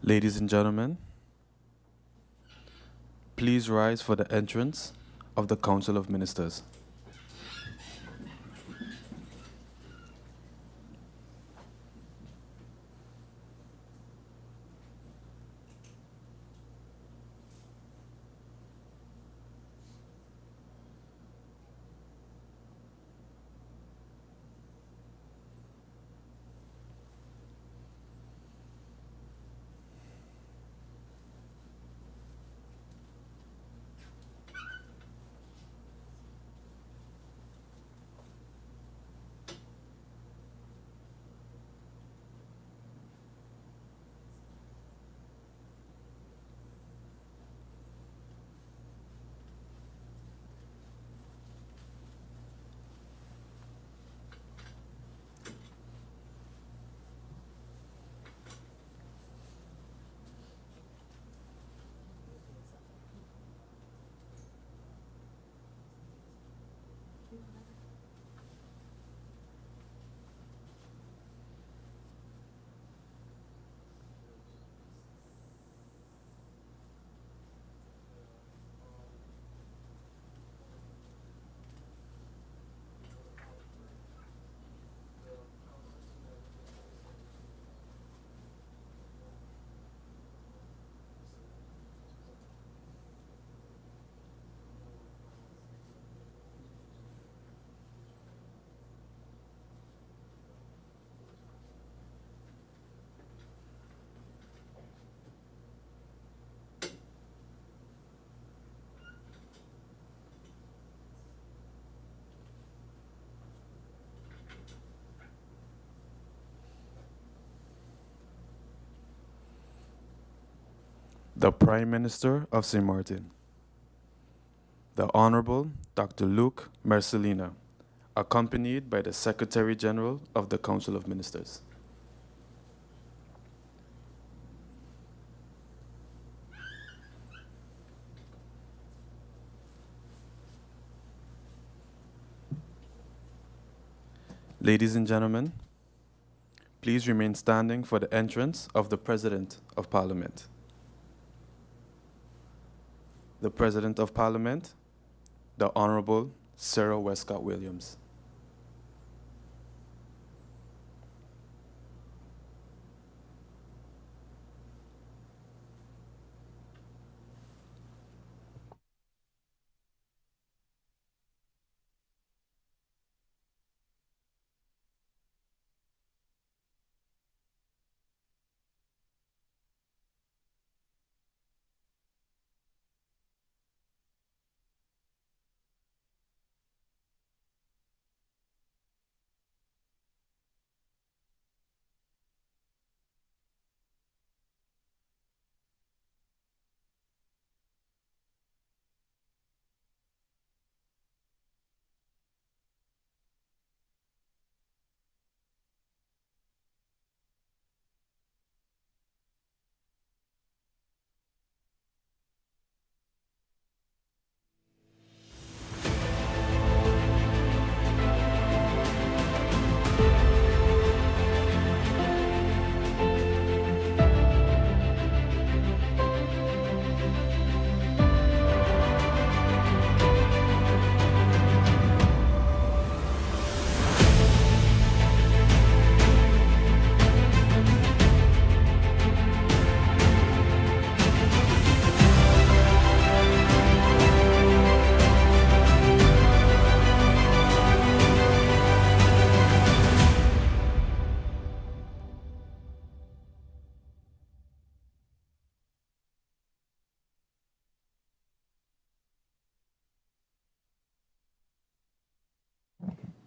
Ladies and gentlemen, please rise for the entrance of the Council of Ministers. The Prime Minister of St. Martin, the Honorable Dr. Luke Mercelina, accompanied by the Secretary General of the Council of Ministers. Ladies and gentlemen, please remain standing for the entrance of the President of Parliament. The President of Parliament, the Honorable Sarah Westcott Williams.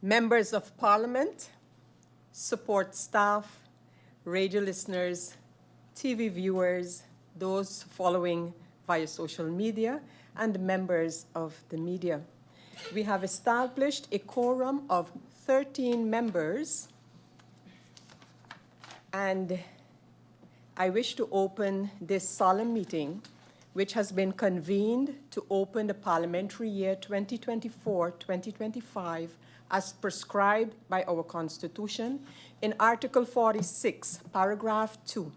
Members of Parliament, support staff, radio listeners, TV viewers, those following via social media, and members of the media. We have established a quorum of 13 members, and I wish to open this solemn meeting, which has been convened to open the parliamentary year 2024-2025 as prescribed by our Constitution in Article 46, Paragraph 2,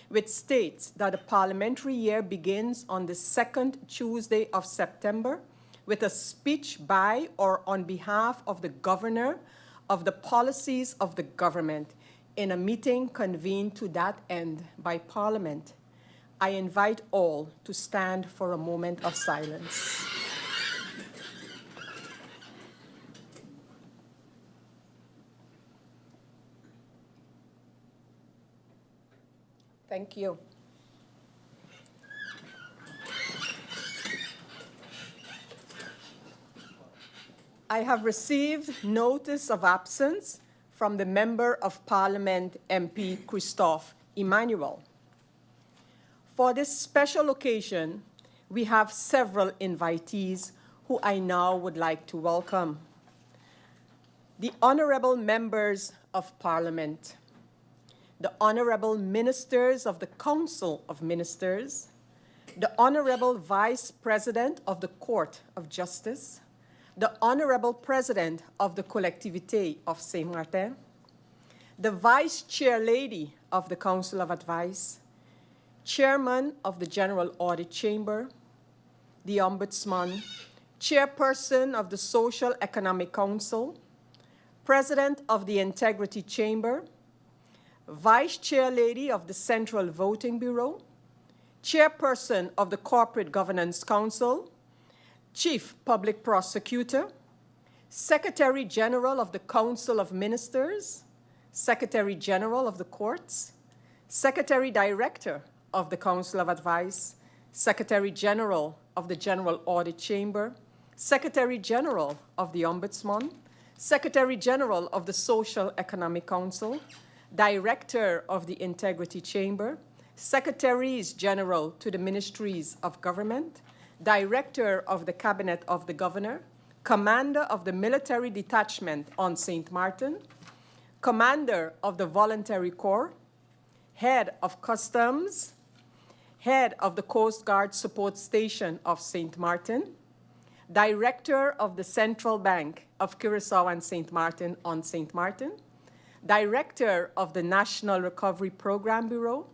which states that the parliamentary year begins on the second Tuesday of September with a speech by or on behalf of the governor of the policies of the government in a meeting convened to that end by Parliament. I invite all to stand for a moment of silence. Thank you. I have received notice of absence from the Member of Parliament MP Christophe Emmanuel. For this special occasion, we have several invitees who I now would like to welcome. The honorable members of Parliament, the honorable ministers of the Council of Ministers, the honorable Vice President of the Court of Justice, the honorable President of the Collectivité of Saint-Martin, the Vice Chair Lady of the Council of Advice, Chairman of the General Audit Chamber, the Ombudsman, Chairperson of the Social Economic Council, President of the Integrity Chamber, Vice Chair Lady of the Central Voting Bureau, Chairperson of the Corporate Governance Council, Chief Public Prosecutor, Secretary General of the Council of Ministers, Secretary General of the Courts, Secretary Director of the Council of Advice, Secretary General of the General Audit Chamber, Secretary General of the Ombudsman, Secretary General of the Social Economic Council, Director of the Integrity Chamber, Secretaries General to the Ministries of Government, Director of the Cabinet of the Governor, Commander of the Military Detachment on St. Martin, Commander of the Voluntary Corps, Head of Customs, Head of the Coast Guard Support Station of St. Martin, Director of the Central Bank of Curaçao and St. Martin on St. Martin, Director of the National Recovery Program Bureau,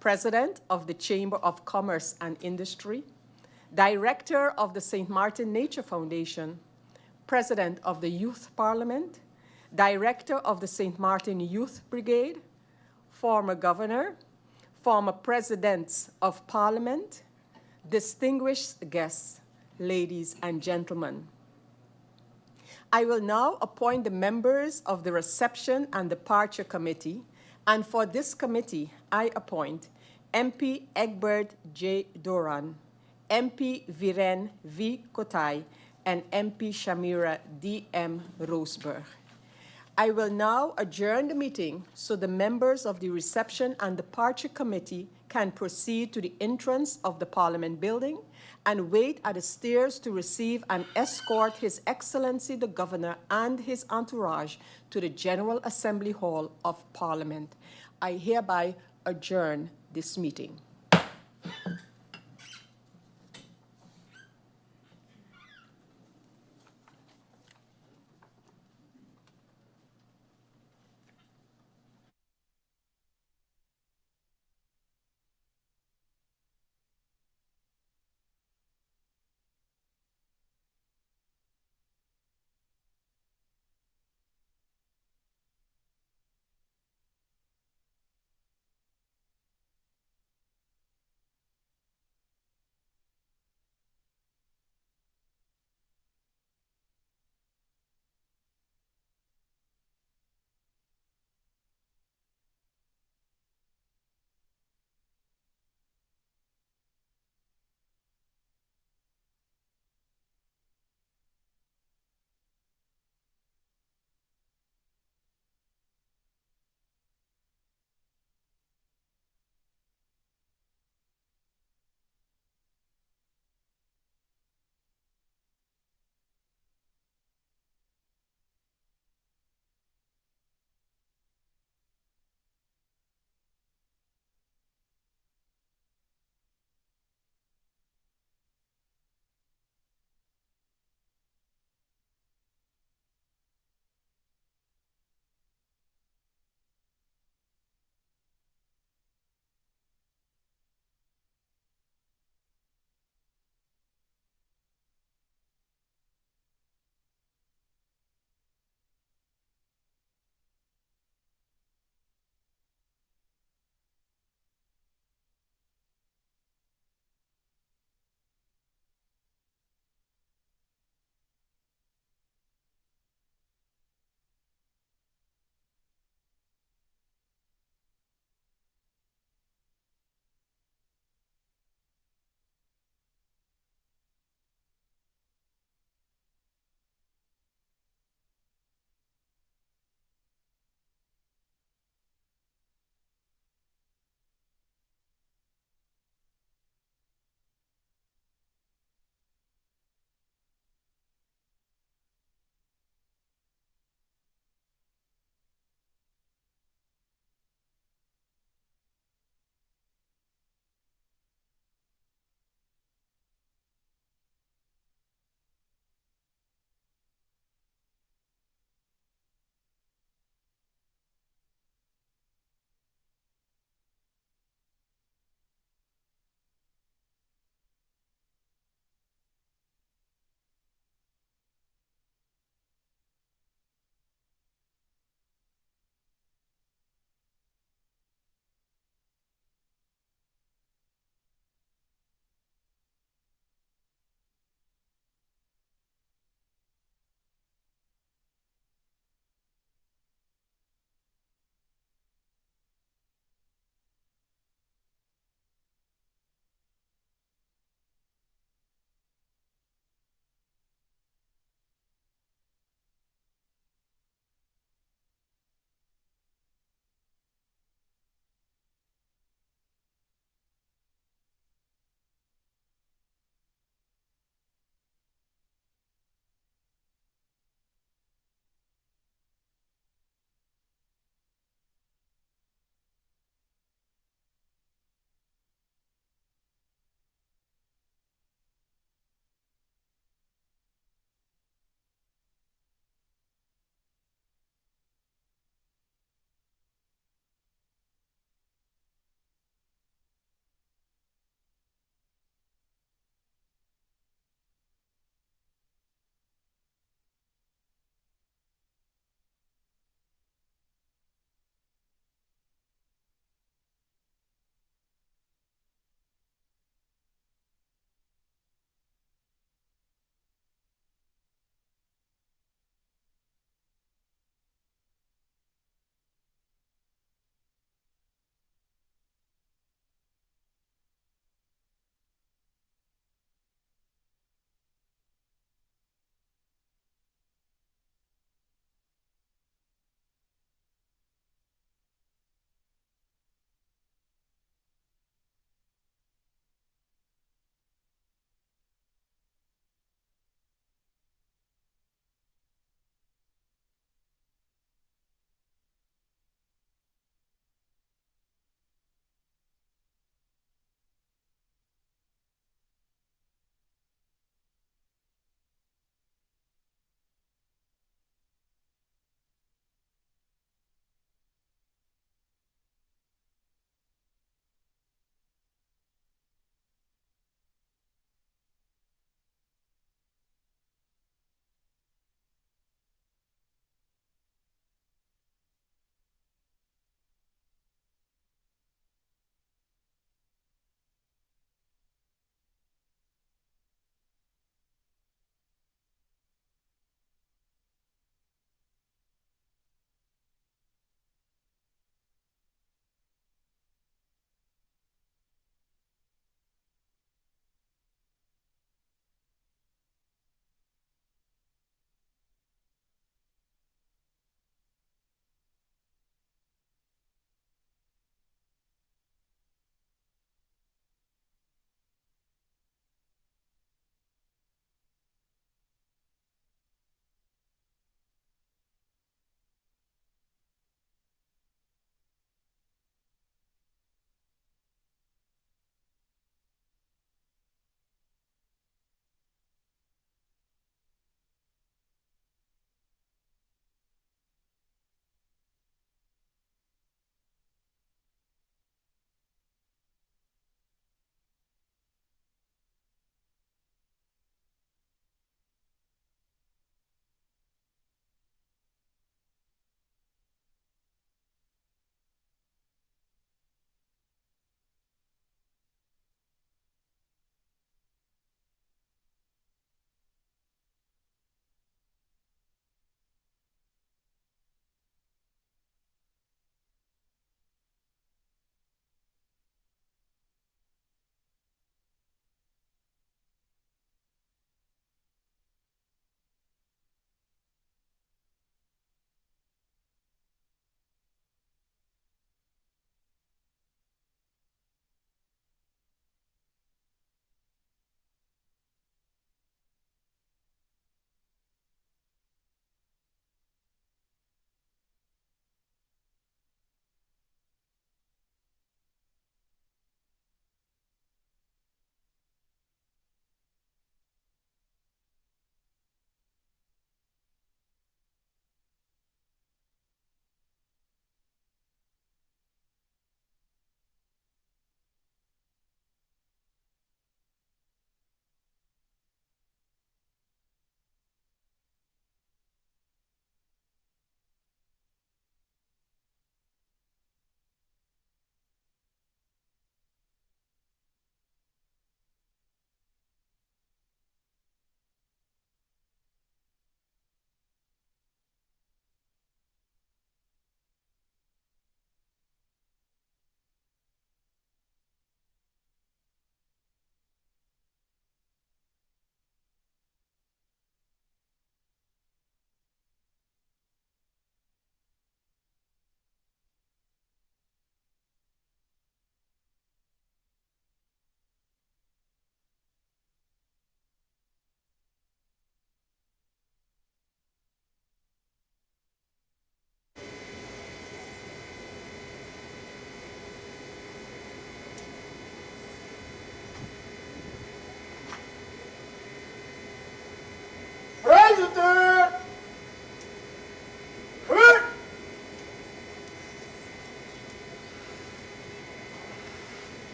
President of the Chamber of Commerce and Industry, Director of the St. Martin Nature Foundation, President of the Youth Parliament, Director of the St. Martin Youth Brigade, former Governor, former Presidents of Parliament, distinguished guests, ladies and gentlemen. I will now appoint the members of the Reception and Departure Committee, and for this committee, I appoint MP Egbert J. Doran, MP Viren V. Kotai, and MP Shamira D. M. Roseberg. I will now adjourn the meeting so the members of the Reception and Departure Committee can proceed to the entrance of the Parliament building and wait at the stairs to receive and escort His Excellency the Governor and his entourage to the General Assembly Hall of Parliament. I hereby adjourn this meeting.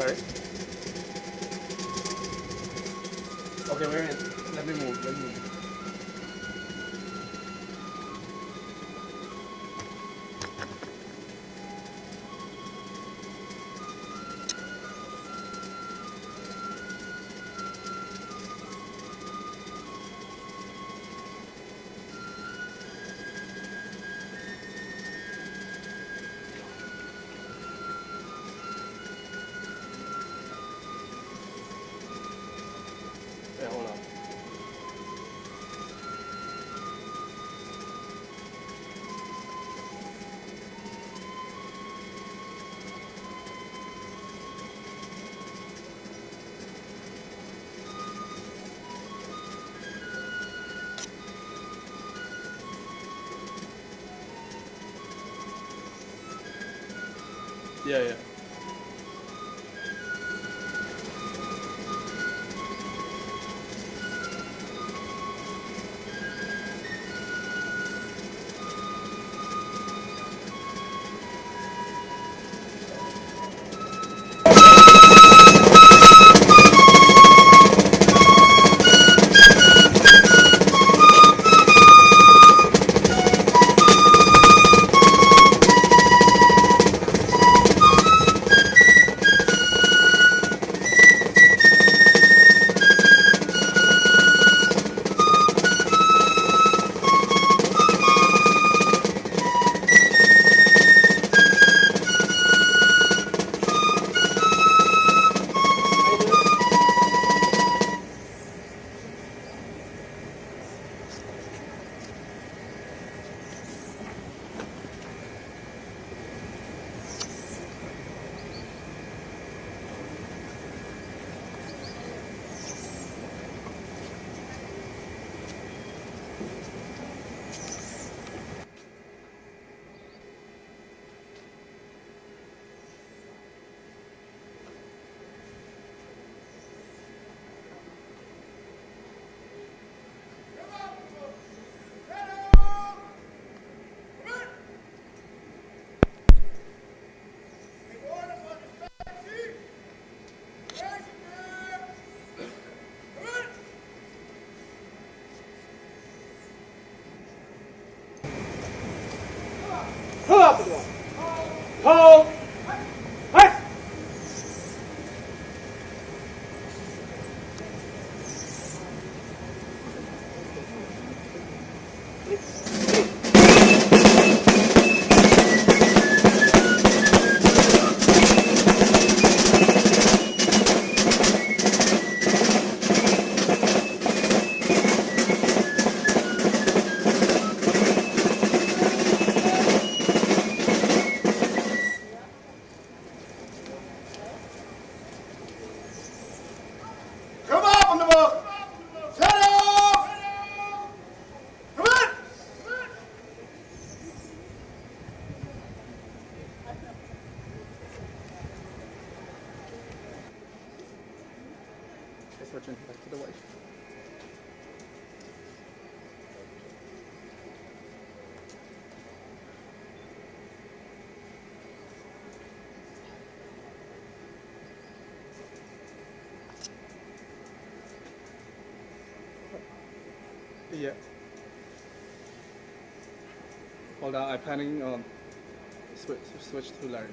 Sorry? Okay, wait a minute. Let me move. Let me move. Yeah, hold on. Yeah, yeah. Pull out the door. Hold. Hey! Come up on the boat. Set off. Come on. Switching back to the wife. Yeah. Hold on, I'm planning on switch to Larry.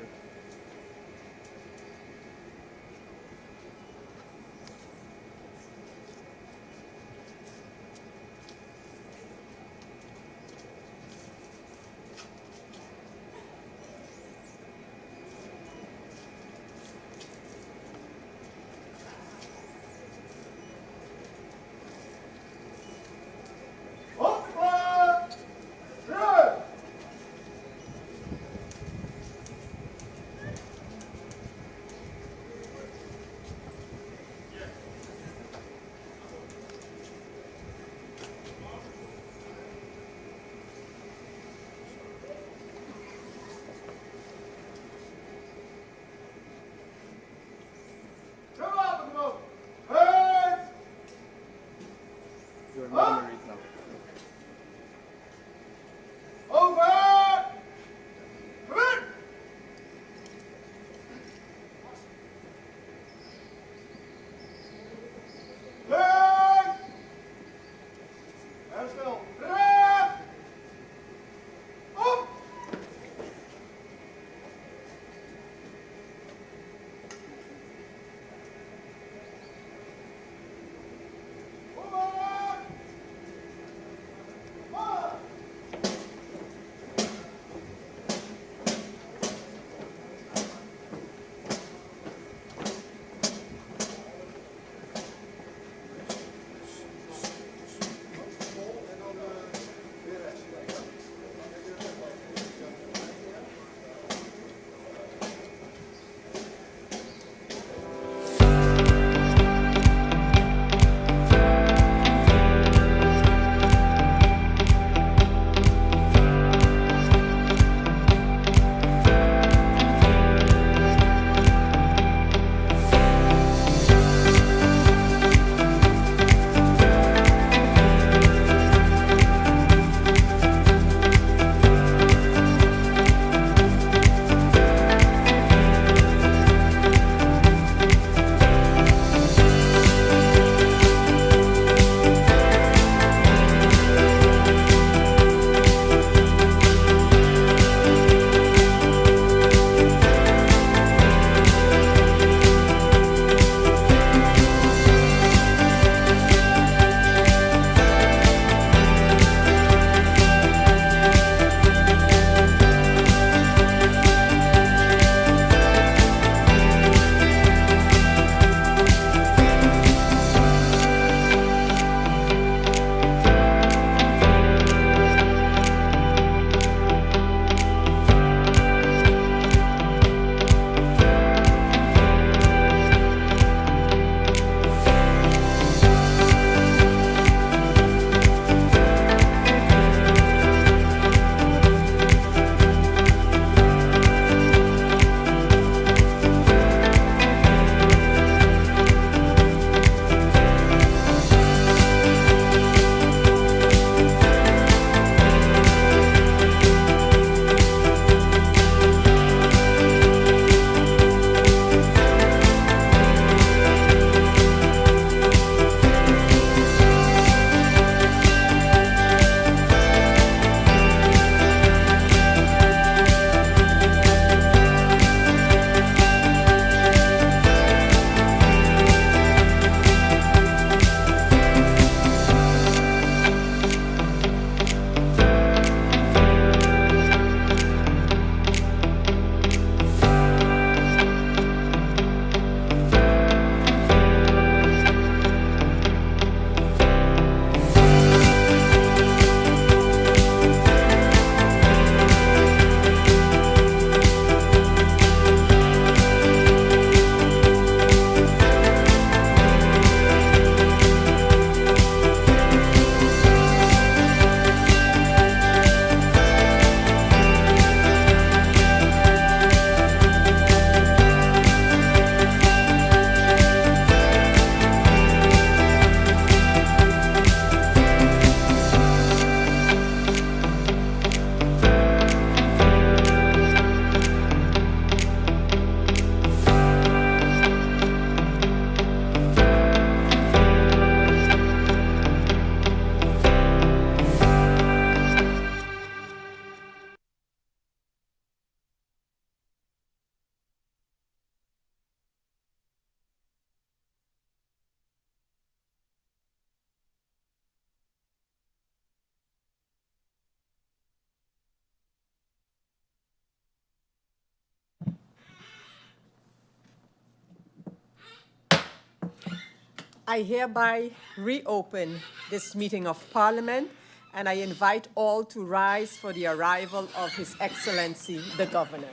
I hereby reopen this meeting of Parliament, and I invite all to rise for the arrival of His Excellency, the Governor.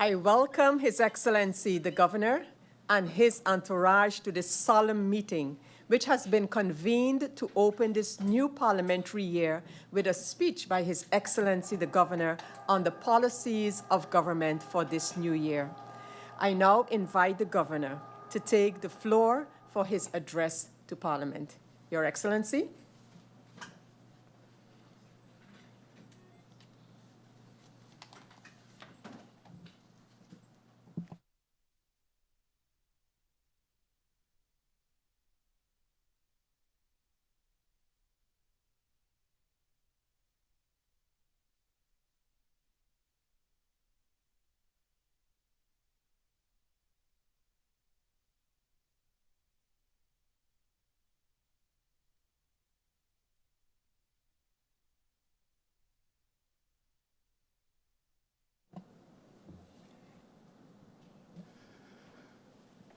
I welcome His Excellency, the Governor, and his entourage to this solemn meeting, which has been convened to open this new parliamentary year with a speech by His Excellency, the Governor, on the policies of government for this new year. I now invite the Governor to take the floor for his address to Parliament. Your Excellency.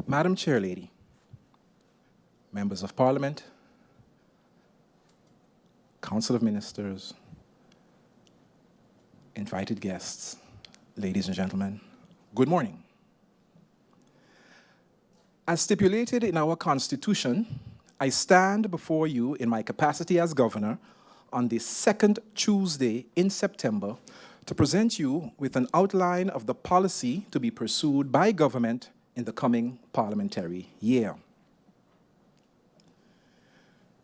Madam Chairlady, Members of Parliament, Council of Ministers, invited guests, ladies and gentlemen, good morning. As stipulated in our Constitution, I stand before you in my capacity as Governor on the second Tuesday in September to present you with an outline of the policy to be pursued by government in the coming parliamentary year.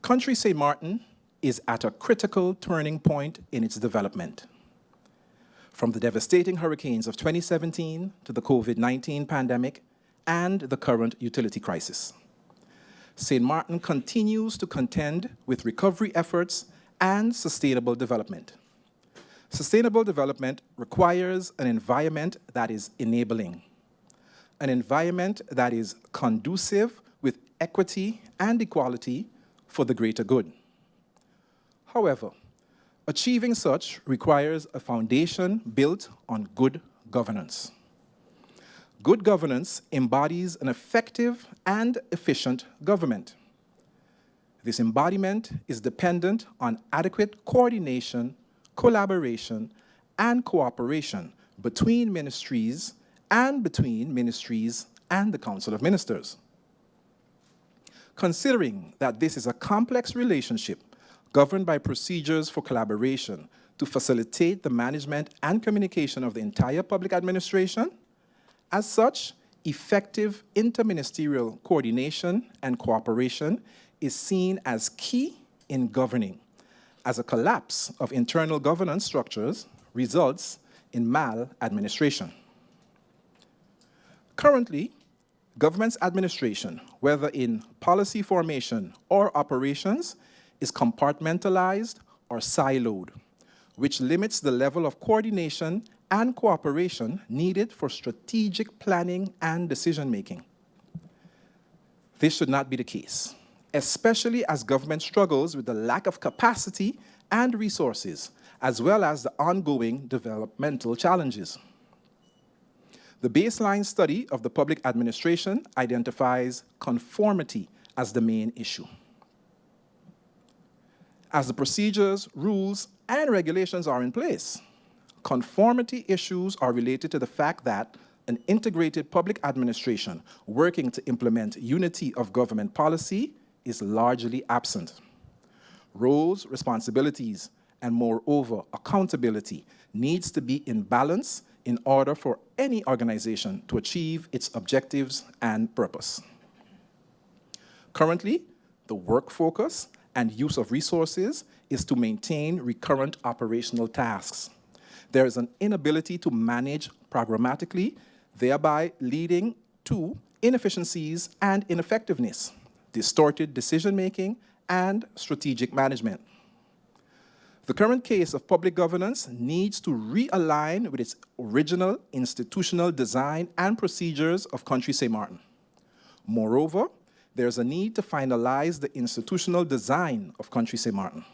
Country St. Martin is at a critical turning point in its development. From the devastating hurricanes of 2017 to the COVID-19 pandemic and the current utility crisis, St. Martin continues to contend with recovery efforts and sustainable development. Sustainable development requires an environment that is enabling, an environment that is conducive with equity and equality for the greater good. However, achieving such requires a foundation built on good governance. Good governance embodies an effective and efficient government. This embodiment is dependent on adequate coordination, collaboration, and cooperation between ministries and between ministries and the Council of Ministers. Considering that this is a complex relationship governed by procedures for collaboration to facilitate the management and communication of the entire public administration, as such, effective interministerial coordination and cooperation is seen as key in governing, as a collapse of internal governance structures results in maladministration. Currently, government's administration, whether in policy formation or operations, is compartmentalized or siloed, which limits the level of coordination and cooperation needed for strategic planning and decision-making. This should not be the case, especially as government struggles with the lack of capacity and resources, as well as the ongoing developmental challenges. The baseline study of the public administration identifies conformity as the main issue. As the procedures, rules, and regulations are in place, conformity issues are related to the fact that an integrated public administration working to implement unity of government policy is largely absent. Roles, responsibilities, and moreover, accountability needs to be in balance in order for any organization to achieve its objectives and purpose. Currently, the work focus and use of resources is to maintain recurrent operational tasks. There is an inability to manage programmatically, thereby leading to inefficiencies and ineffectiveness, distorted decision-making, and strategic management. The current case of public governance needs to realign with its original institutional design and procedures of Country St. Martin. Moreover, there's a need to finalize the institutional design of Country St. Martin.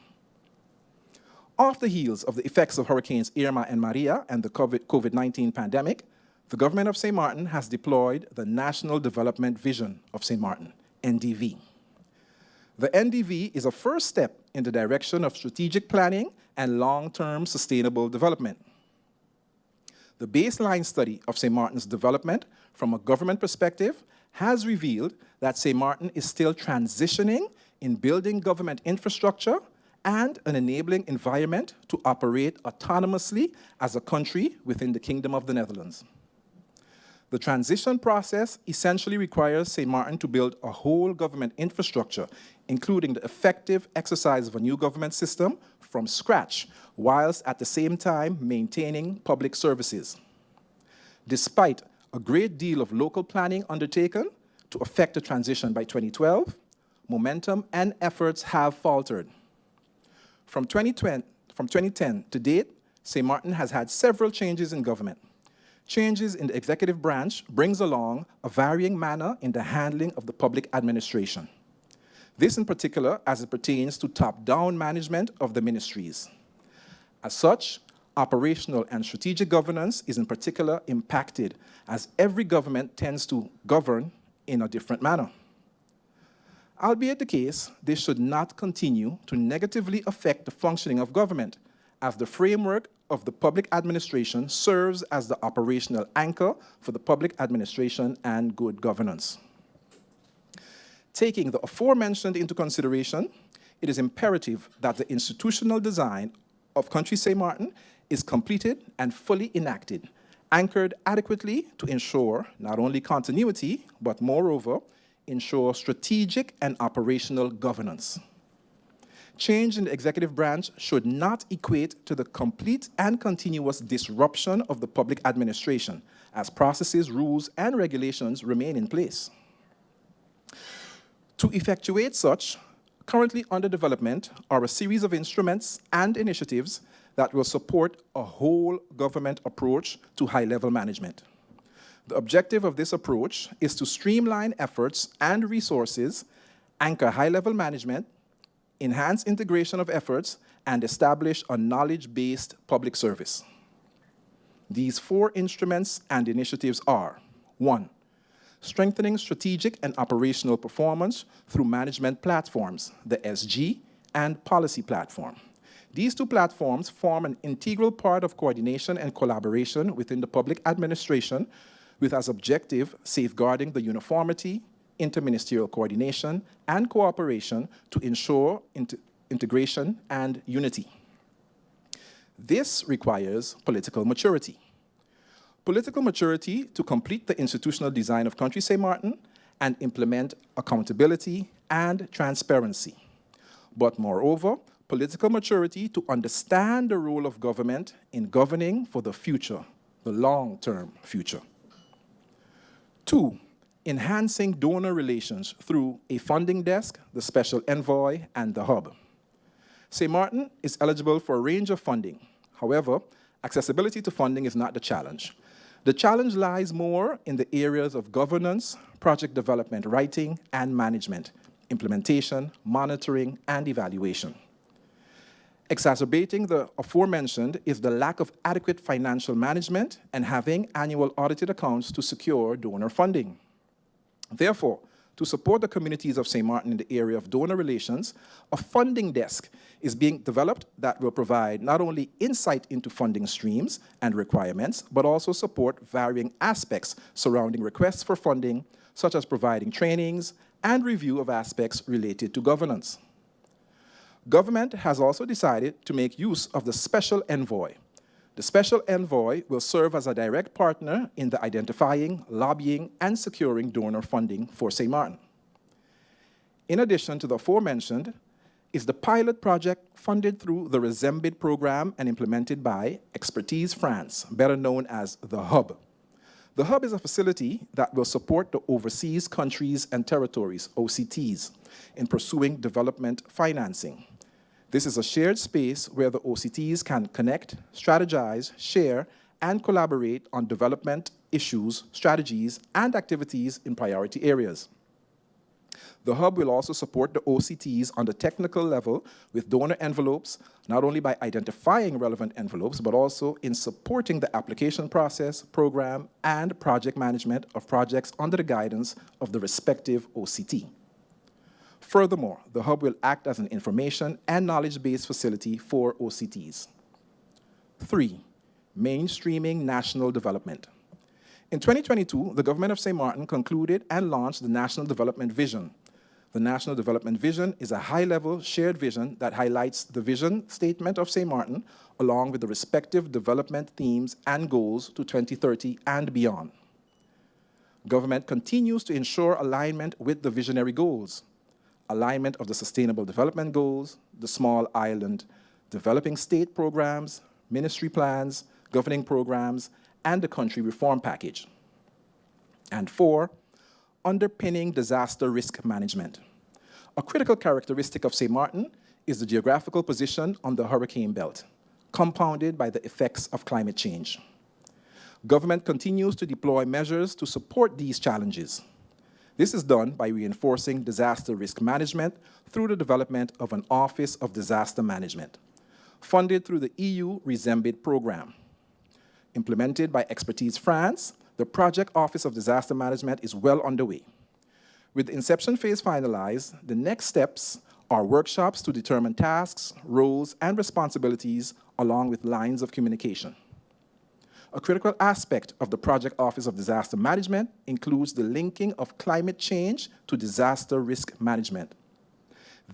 Off the heels of the effects of Hurricanes Irma and Maria and the COVID-19 pandemic, the government of St. Martin has deployed the National Development Vision of St. Martin, NDV. The NDV is a first step in the direction of strategic planning and long-term sustainable development. The baseline study of St. Martin's development from a government perspective has revealed that St. Martin is still transitioning in building government infrastructure and an enabling environment to operate autonomously as a country within the Kingdom of the Netherlands. The transition process essentially requires St. Martin to build a whole government infrastructure, including the effective exercise of a new government system from scratch, whilst at the same time maintaining public services. Despite a great deal of local planning undertaken to effect the transition by 2012, momentum and efforts have faltered. From 2010 to date, St. Martin has had several changes in government. Changes in the executive branch brings along a varying manner in the handling of the public administration. This in particular as it pertains to top-down management of the ministries. As such, operational and strategic governance is in particular impacted as every government tends to govern in a different manner. Albeit the case, this should not continue to negatively affect the functioning of government, as the framework of the public administration serves as the operational anchor for the public administration and good governance. Taking the aforementioned into consideration, it is imperative that the institutional design of Country St. Martin is completed and fully enacted, anchored adequately to ensure not only continuity, but moreover, ensure strategic and operational governance. Change in the executive branch should not equate to the complete and continuous disruption of the public administration, as processes, rules, and regulations remain in place. To effectuate such, currently under development are a series of instruments and initiatives that will support a whole government approach to high-level management. The objective of this approach is to streamline efforts and resources, anchor high-level management, enhance integration of efforts, and establish a knowledge-based public service. These 4 instruments and initiatives are: 1, strengthening strategic and operational performance through management platforms, the SG and policy platform. These 2 platforms form an integral part of coordination and collaboration within the public administration, with as objective safeguarding the uniformity, interministerial coordination, and cooperation to ensure integration and unity. This requires political maturity. Political maturity to complete the institutional design of Country St. Martin and implement accountability and transparency. But moreover, political maturity to understand the role of government in governing for the future, the long-term future. 2, enhancing donor relations through a funding desk, the special envoy, and the hub. St. Martin is eligible for a range of funding. However, accessibility to funding is not the challenge. The challenge lies more in the areas of governance, project development writing and management, implementation, monitoring, and evaluation. Exacerbating the aforementioned is the lack of adequate financial management and having annual audited accounts to secure donor funding. Therefore, to support the communities of St. Martin in the area of donor relations, a funding desk is being developed that will provide not only insight into funding streams and requirements, but also support varying aspects surrounding requests for funding, such as providing trainings and review of aspects related to governance. Government has also decided to make use of the special envoy The special envoy will serve as a direct partner in the identifying, lobbying, and securing donor funding for St. Martin. In addition to the aforementioned, is the pilot project funded through the Resembid program and implemented by Expertise France, better known as the Hub. The Hub is a facility that will support the overseas countries and territories, OCTs, in pursuing development financing. This is a shared space where the OCTs can connect, strategize, share, and collaborate on development issues, strategies, and activities in priority areas. The Hub will also support the OCTs on the technical level with donor envelopes, not only by identifying relevant envelopes, but also in supporting the application process, program, and project management of projects under the guidance of the respective OCT. Furthermore, the Hub will act as an information and knowledge-based facility for OCTs. 3, mainstreaming national development. In 2022, the Government of St. Martin concluded and launched the National Development Vision. The National Development Vision is a high-level shared vision that highlights the vision statement of St. Martin along with the respective development themes and goals to 2030 and beyond. Government continues to ensure alignment with the visionary goals, alignment of the Sustainable Development Goals, the Small Island Developing State Programs, ministry plans, governing programs, and the country reform package. And 4, underpinning disaster risk management. A critical characteristic of St. Martin is the geographical position on the hurricane belt, compounded by the effects of climate change. Government continues to deploy measures to support these challenges. This is done by reinforcing disaster risk management through the development of an Office of Disaster Management, funded through the EU Resembid program. Implemented by Expertise France, the Project Office of Disaster Management is well underway. With the inception phase finalized, the next steps are workshops to determine tasks, roles, and responsibilities along with lines of communication. A critical aspect of the Project Office of Disaster Management includes the linking of climate change to disaster risk management.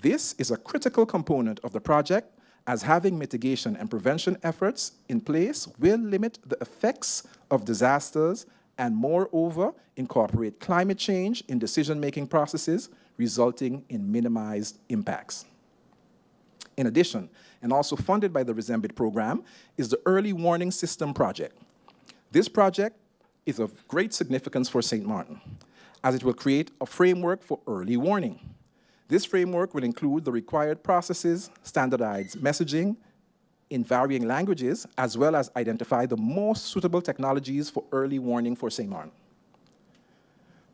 This is a critical component of the project, as having mitigation and prevention efforts in place will limit the effects of disasters and moreover incorporate climate change in decision-making processes, resulting in minimized impacts. In addition, and also funded by the Resembid program, is the Early Warning System project. This project is of great significance for St. Martin, as it will create a framework for early warning. This framework will include the required processes, standardized messaging in varying languages, as well as identify the most suitable technologies for early warning for St. Martin.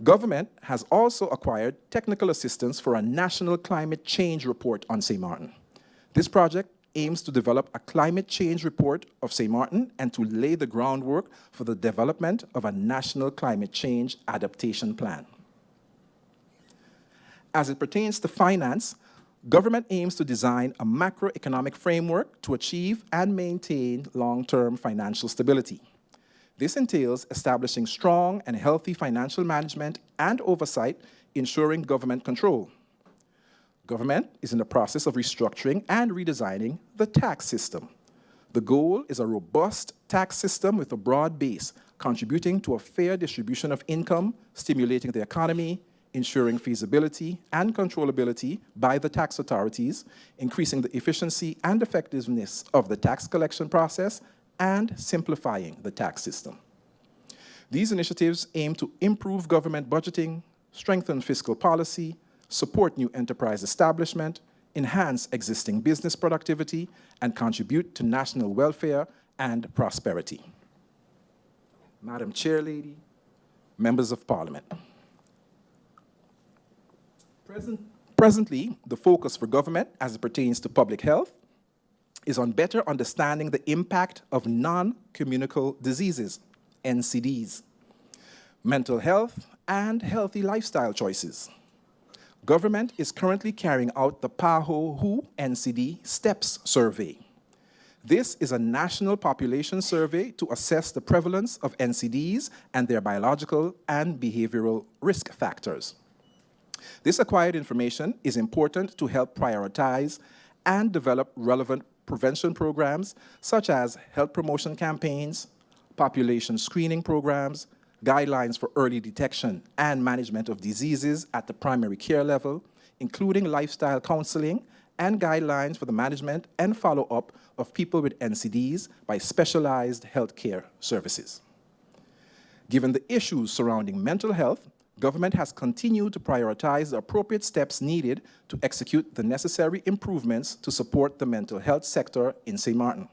Government has also acquired technical assistance for a national climate change report on St. Martin. This project aims to develop a climate change report of St. Martin and to lay the groundwork for the development of a national climate change adaptation plan. As it pertains to finance, government aims to design a macroeconomic framework to achieve and maintain long-term financial stability. This entails establishing strong and healthy financial management and oversight, ensuring government control. Government is in the process of restructuring and redesigning the tax system. The goal is a robust tax system with a broad base, contributing to a fair distribution of income, stimulating the economy, ensuring feasibility and controllability by the tax authorities, increasing the efficiency and effectiveness of the tax collection process, and simplifying the tax system. These initiatives aim to improve government budgeting, strengthen fiscal policy, support new enterprise establishment, enhance existing business productivity, and contribute to national welfare and prosperity. Madam Chairlady, members of Parliament. Presently, the focus for government as it pertains to public health is on better understanding the impact of non-communicable diseases, NCDs, mental health, and healthy lifestyle choices. Government is currently carrying out the PAHO-WHO NCD STEPS survey. This is a national population survey to assess the prevalence of NCDs and their biological and behavioral risk factors. This acquired information is important to help prioritize and develop relevant prevention programs such as health promotion campaigns, population screening programs, guidelines for early detection and management of diseases at the primary care level, including lifestyle counseling, and guidelines for the management and follow-up of people with NCDs by specialized healthcare services. Given the issues surrounding mental health, government has continued to prioritize the appropriate steps needed to execute the necessary improvements to support the mental health sector in St. Martin.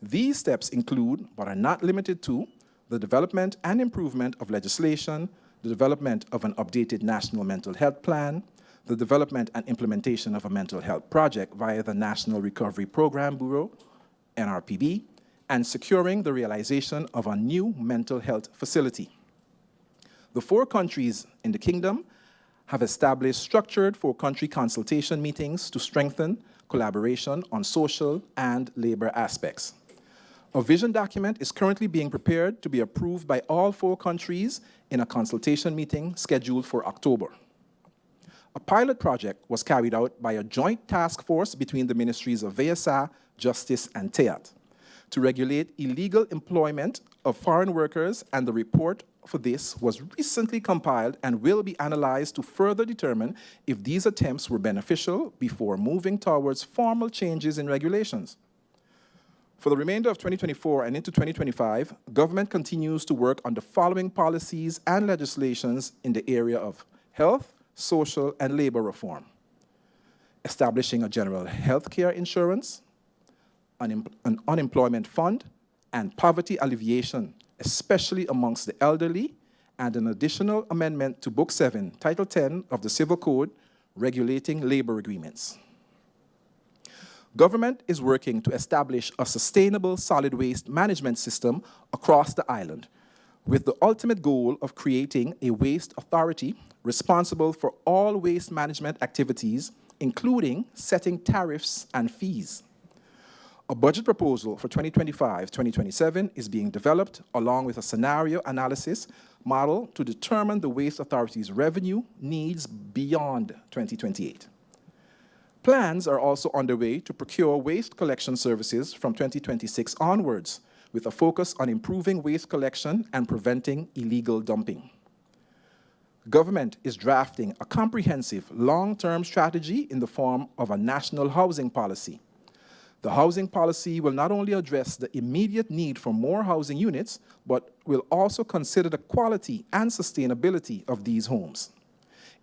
These steps include, but are not limited to, the development and improvement of legislation, the development of an updated national mental health plan, the development and implementation of a mental health project via the National Recovery Program Bureau, NRPB, and securing the realization of a new mental health facility. The 4 countries in the Kingdom have established structured 4-country consultation meetings to strengthen collaboration on social and labor aspects. A vision document is currently being prepared to be approved by all 4 countries in a consultation meeting scheduled for October. A pilot project was carried out by a joint task force between the ministries of VSA, Justice, and TEAT to regulate illegal employment of foreign workers, and the report for this was recently compiled and will be analyzed to further determine if these attempts were beneficial before moving towards formal changes in regulations. For the remainder of 2024 and into 2025, government continues to work on the following policies and legislations in the area of health, social, and labor reform: establishing a general health care insurance, an unemployment fund, and poverty alleviation, especially amongst the elderly, and an additional amendment to Book 7, Title 10 of the Civil Code, regulating labor agreements. Government is working to establish a sustainable solid waste management system across the island, with the ultimate goal of creating a waste authority responsible for all waste management activities, including setting tariffs and fees. A budget proposal for 2025-2027 is being developed along with a scenario analysis model to determine the waste authority's revenue needs beyond 2028. Plans are also underway to procure waste collection services from 2026 onwards, with a focus on improving waste collection and preventing illegal dumping. Government is drafting a comprehensive long-term strategy in the form of a national housing policy. The housing policy will not only address the immediate need for more housing units, but will also consider the quality and sustainability of these homes.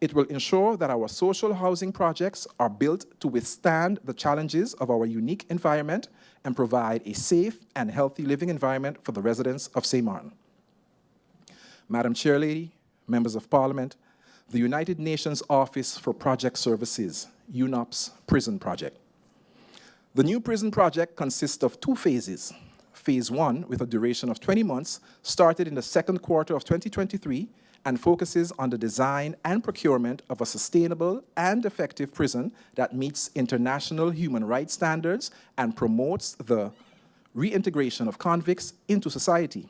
It will ensure that our social housing projects are built to withstand the challenges of our unique environment and provide a safe and healthy living environment for the residents of St. Martin. Madam Chairlady, Members of Parliament, the United Nations Office for Project Services, UNOPS Prison Project. The new prison project consists of 2 phases. Phase 1, with a duration of 20 months, started in the second quarter of 2023 and focuses on the design and procurement of a sustainable and effective prison that meets international human rights standards and promotes the reintegration of convicts into society.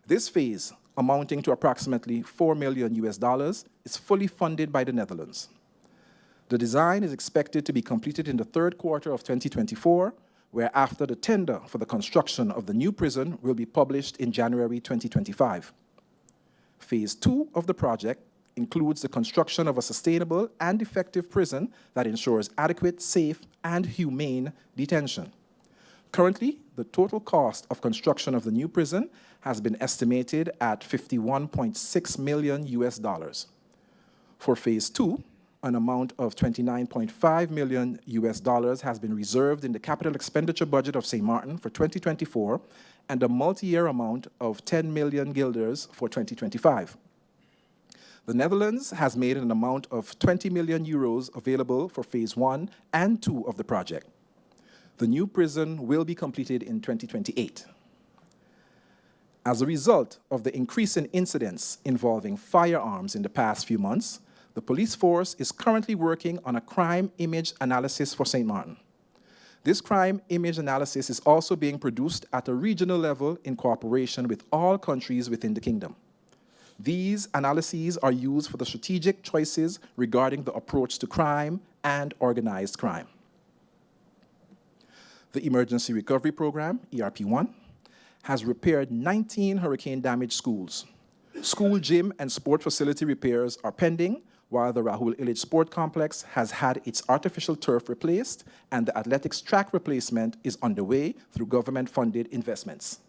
This phase, amounting to approximately $4 million, is fully funded by the Netherlands. The design is expected to be completed in the third quarter of 2024, whereafter the tender for the construction of the new prison will be published in January 2025. Phase 2 of the project includes the construction of a sustainable and effective prison that ensures adequate, safe, and humane detention. Currently, the total cost of construction of the new prison has been estimated at $51.6 million. For Phase 2, an amount of $29.5 million has been reserved in the capital expenditure budget of St. Martin for 2024, and a multi-year amount of 10 million guilders for 2025. The Netherlands has made an amount of 20 million euros available for Phase 1 and 2 of the project. The new prison will be completed in 2028. As a result of the increase in incidents involving firearms in the past few months, the police force is currently working on a crime image analysis for St. Martin. This crime image analysis is also being produced at a regional level in cooperation with all countries within the Kingdom. These analyses are used for the strategic choices regarding the approach to crime and organized crime. The Emergency Recovery Program, ERP1, has repaired 19 hurricane-damaged schools. School gym and sport facility repairs are pending, while the Rahul Illich Sport Complex has had its artificial turf replaced, and the athletics track replacement is underway through government-funded investments.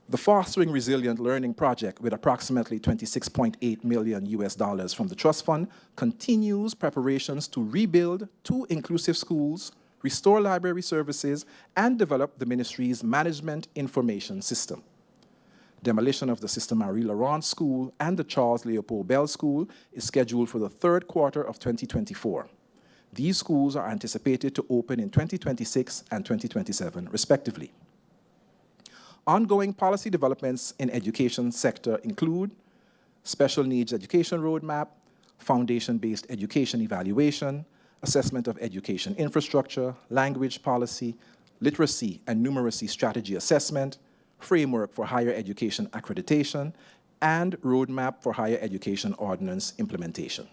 The Fostering Resilient Learning Project, with approximately $26.8 million from the Trust Fund, continues preparations to rebuild 2 inclusive schools, restore library services, and develop the ministry's management information system. Demolition of the Sister Marie Laurent School and the Charles Leopold Bell School is scheduled for the 3rd quarter of 2024. These schools are anticipated to open in 2026 and 2027, respectively. Ongoing policy developments in education sector include special needs education roadmap, foundation-based education evaluation, assessment of education infrastructure, language policy, literacy and numeracy strategy assessment, framework for higher education accreditation, and roadmap for higher education ordinance implementation.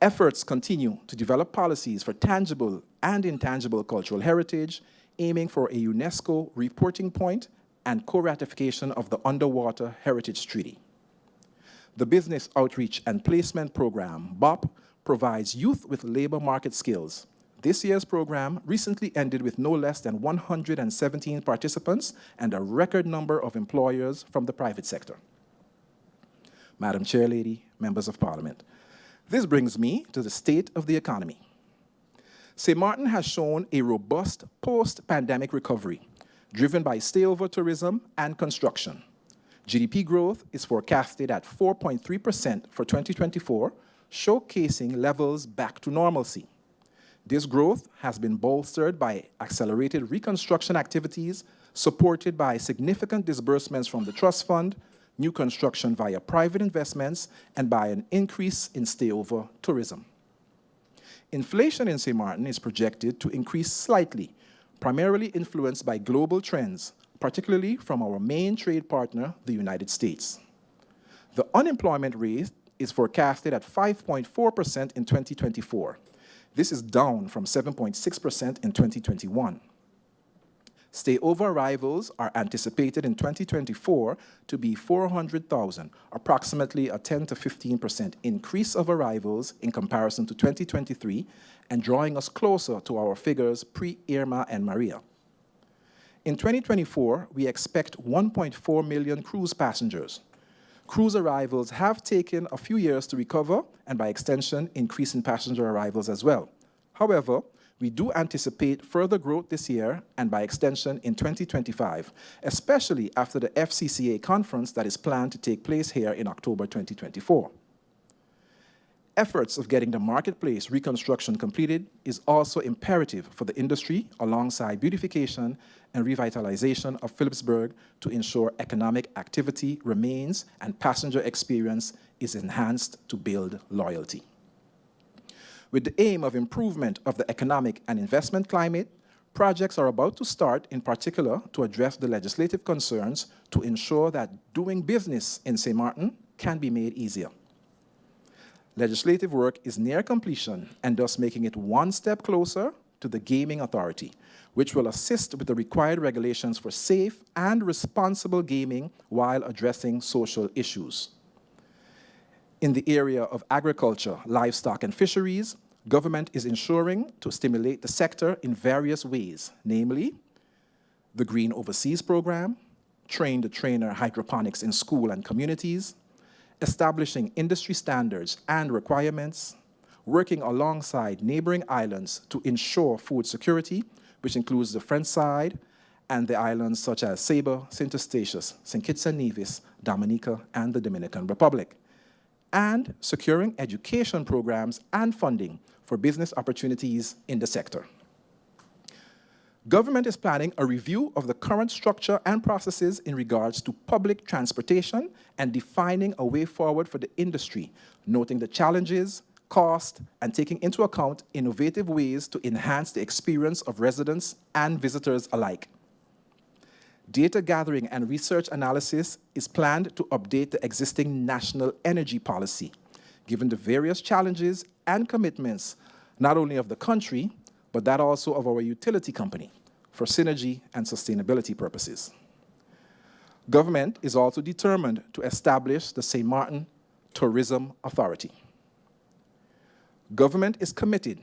Efforts continue to develop policies for tangible and intangible cultural heritage, aiming for a UNESCO reporting point and co-ratification of the Underwater Heritage Treaty. The Business Outreach and Placement Program, BOP, provides youth with labor market skills. This year's program recently ended with no less than 117 participants and a record number of employers from the private sector. Madam Chairlady, members of Parliament, this brings me to the state of the economy. St. Martin has shown a robust post-pandemic recovery, driven by stayover tourism and construction. GDP growth is forecasted at 4.3% for 2024, showcasing levels back to normalcy. This growth has been bolstered by accelerated reconstruction activities, supported by significant disbursements from the Trust Fund, new construction via private investments, and by an increase in stayover tourism. Inflation in St. Martin is projected to increase slightly, primarily influenced by global trends, particularly from our main trade partner, the United States. The unemployment rate is forecasted at 5.4% in 2024. This is down from 7.6% in 2021. Stayover arrivals are anticipated in 2024 to be 400,000, approximately a 10 to 15% increase of arrivals in comparison to 2023, and drawing us closer to our figures pre-Irma and Maria. In 2024, we expect 1.4 million cruise passengers. Cruise arrivals have taken a few years to recover, and by extension, increase in passenger arrivals as well. However, we do anticipate further growth this year and by extension in 2025, especially after the FCCA conference that is planned to take place here in October 2024. Efforts of getting the marketplace reconstruction completed is also imperative for the industry, alongside beautification and revitalization of Phillipsburg, to ensure economic activity remains and passenger experience is enhanced to build loyalty. With the aim of improvement of the economic and investment climate, projects are about to start, in particular to address the legislative concerns to ensure that doing business in St. Martin can be made easier. Legislative work is near completion and thus making it one step closer to the Gaming Authority, which will assist with the required regulations for safe and responsible gaming while addressing social issues. In the area of agriculture, livestock, and fisheries, government is ensuring to stimulate the sector in various ways, namely the Green Overseas Program, Train the Trainer hydroponics in school and communities, establishing industry standards and requirements, working alongside neighboring islands to ensure food security, which includes the French side and the islands such as Saba, St. Eustatius, St. Kitts and Nevis, Dominica, and the Dominican Republic, and securing education programs and funding for business opportunities in the sector. Government is planning a review of the current structure and processes in regards to public transportation and defining a way forward for the industry, noting the challenges, cost, and taking into account innovative ways to enhance the experience of residents and visitors alike. Data gathering and research analysis is planned to update the existing national energy policy, given the various challenges and commitments, not only of the country, but but that also of our utility company for synergy and sustainability purposes. Government is also determined to establish the St. Martin Tourism Authority. Government is committed,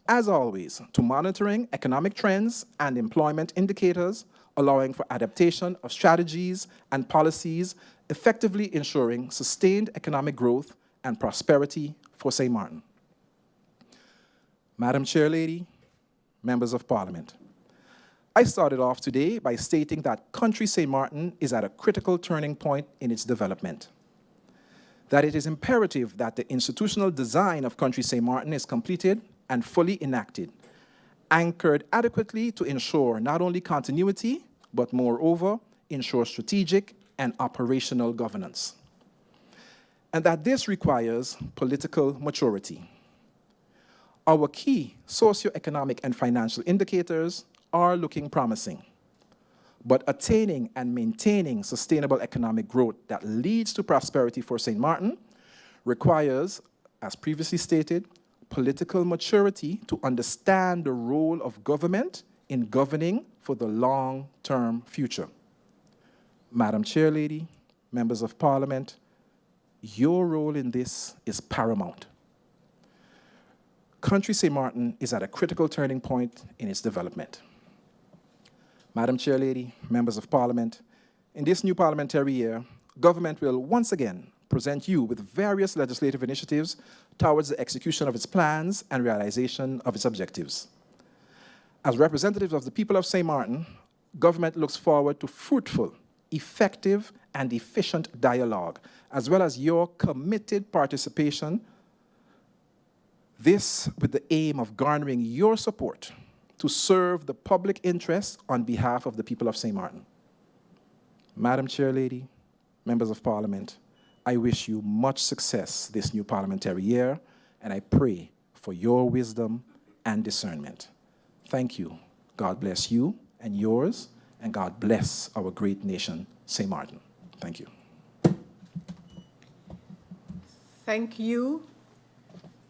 as always, to monitoring economic trends and employment indicators, allowing for adaptation of strategies and policies, effectively ensuring sustained economic growth and prosperity for St. Martin. Madam Chairlady, members of Parliament, I started off today by stating that country St. Martin is at a critical turning point in its development, that it is imperative that the institutional design of country St. Martin is completed and fully enacted, anchored adequately to ensure not only continuity, but moreover, ensure strategic and operational governance, and that this requires political maturity. Our key socioeconomic and financial indicators are looking promising, but attaining and maintaining sustainable economic growth that leads to prosperity for St. Martin requires, as previously stated, political maturity to understand the role of government in governing for the long-term future. Madam Chairlady, members of Parliament, your role in this is paramount. Country St. Martin is at a critical turning point in its development. Madam Chairlady, members of Parliament, in this new parliamentary year, government will once again present you with various legislative initiatives towards the execution of its plans and realization of its objectives. As representatives of the people of St. Martin, government looks forward to fruitful, effective, and efficient dialogue, as well as your committed participation, this with the aim of garnering your support to serve the public interest on behalf of the people of St. Martin. Madam Chairlady, members of Parliament, I wish you much success this new parliamentary year, and I pray for your wisdom and discernment. Thank you. God bless you and yours, and God bless our great nation, St. Martin. Thank you. Thank you,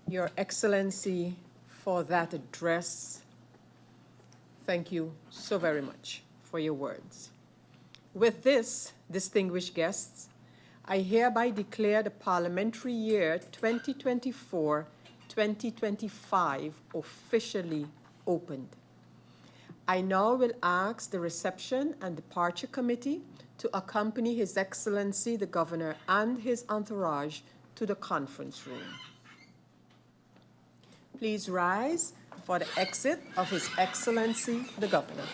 Your Excellency, for that address. Thank you so very much for your words. With this, distinguished guests, I hereby declare the parliamentary year 2024-2025 officially opened. I now will ask the Reception and Departure Committee to accompany His Excellency the Governor and his entourage to the conference room. Please rise for the exit of His Excellency the Governor.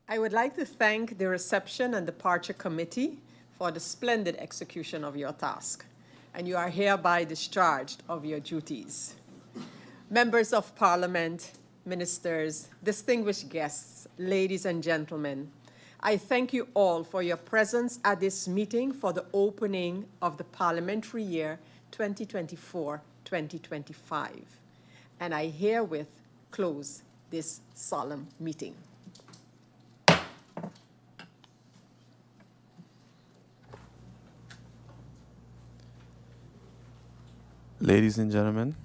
I would like to thank the Reception and Departure Committee for the splendid execution of your task, and you are hereby discharged of your duties. Members of Parliament, ministers, distinguished guests, ladies and gentlemen, I thank you all for your presence at this meeting for the opening of the parliamentary year 2024-2025, and I herewith close this solemn meeting. Ladies and gentlemen,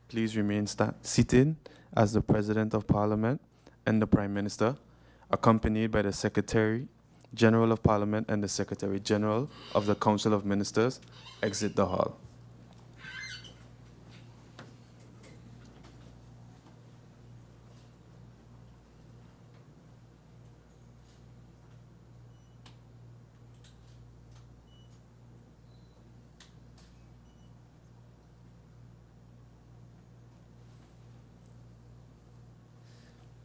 please remain seated as the President of Parliament and the Prime Minister, accompanied by the Secretary General of Parliament and the Secretary General of the Council of Ministers, exit the hall.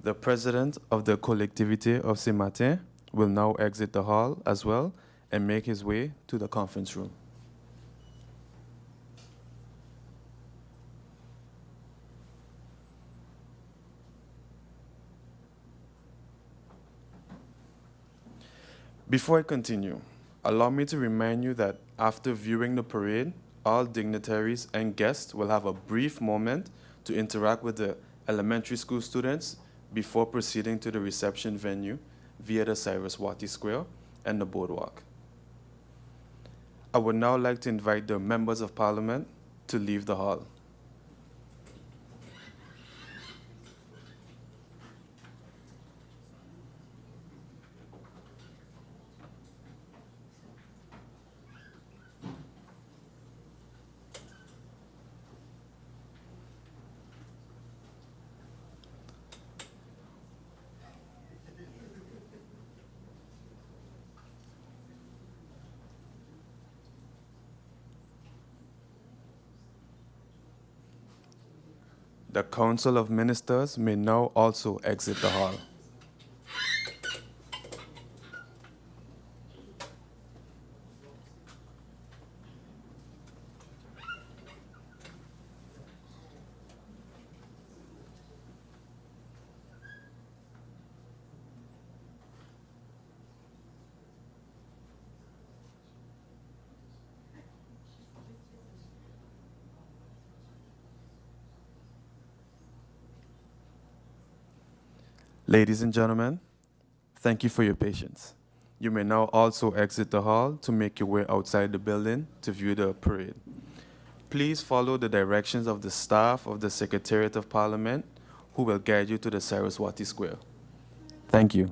The President of the Collectivité of Saint-Martin will now exit the hall as well and make his way to the conference room. Before I continue, allow me to remind you that after viewing the parade, all dignitaries and guests will have a brief moment to interact with the elementary school students before proceeding to the reception venue via the Saraswati Square and the boardwalk. I would now like to invite the members of Parliament to leave the hall. The Council of Ministers may now also exit the hall. Ladies and gentlemen, thank you for your patience. You may now also exit the hall to make your way outside the building to view the parade. Please follow the directions of the staff of the Secretariat of Parliament, who will guide you to the Saraswati Square. Thank you.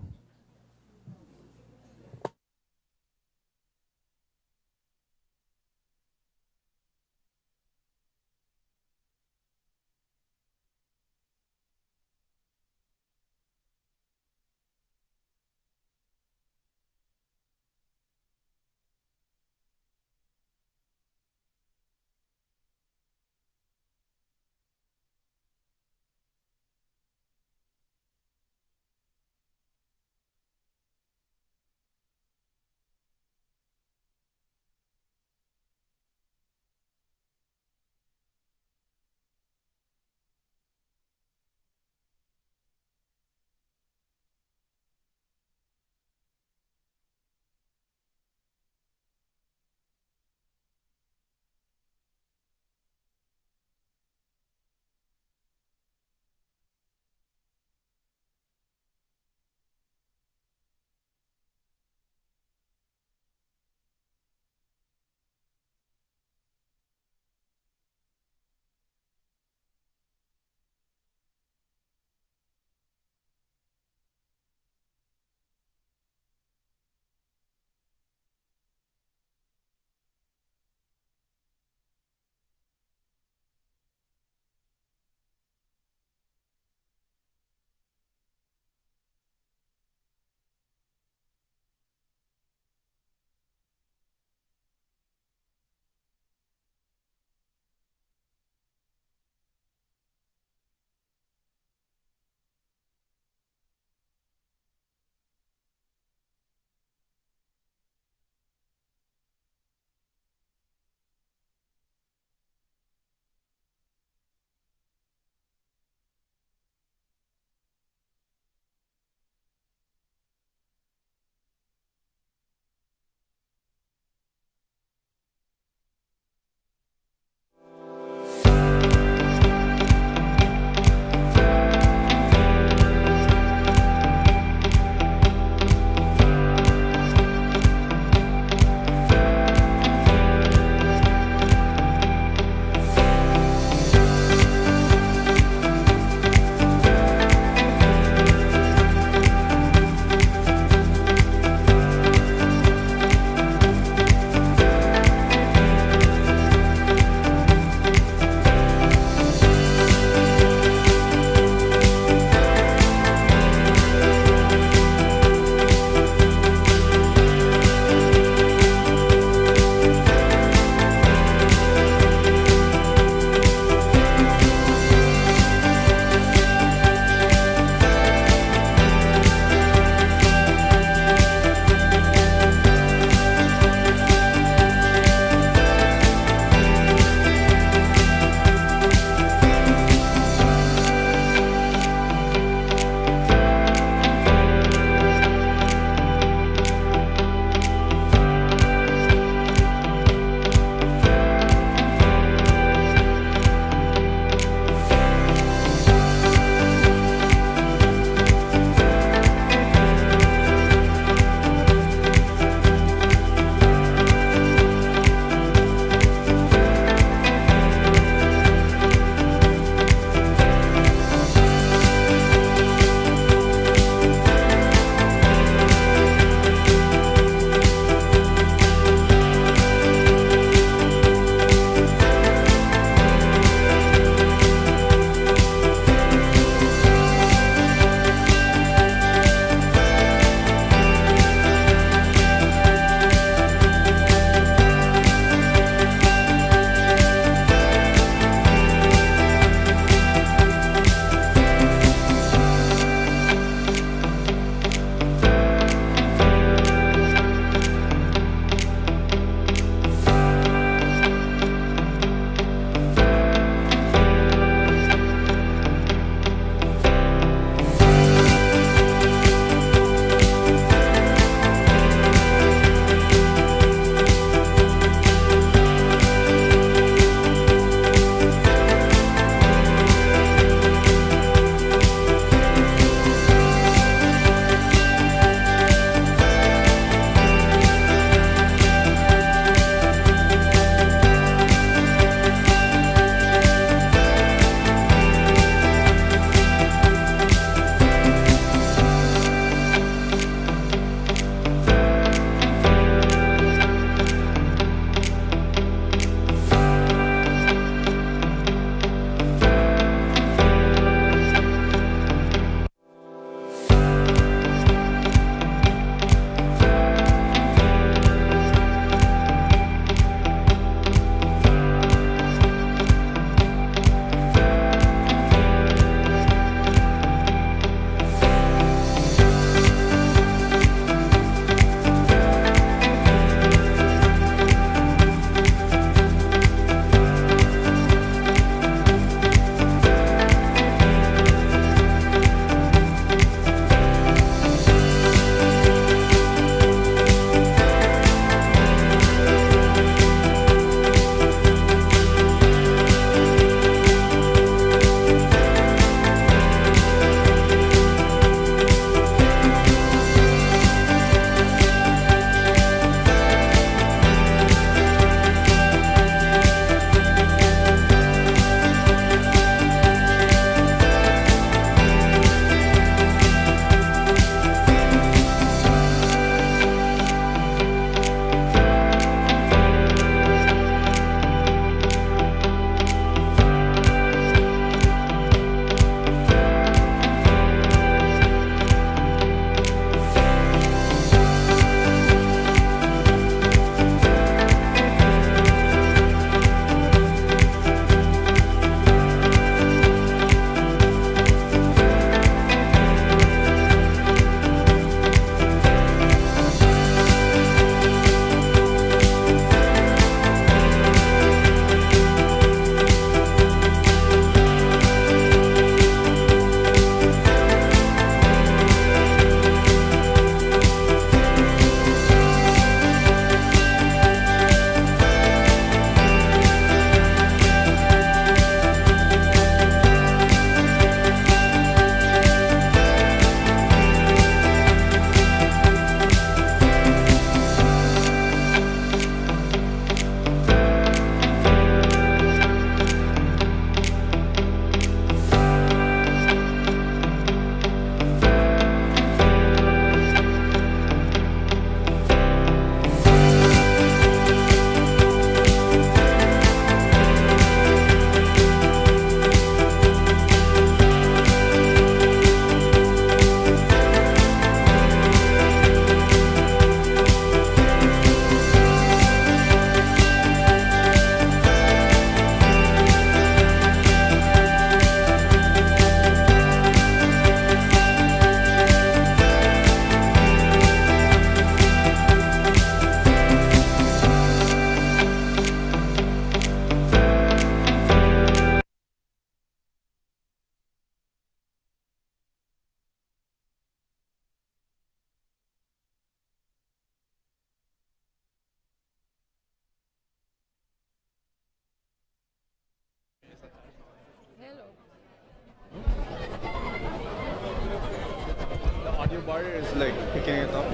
barrier is like picking it up.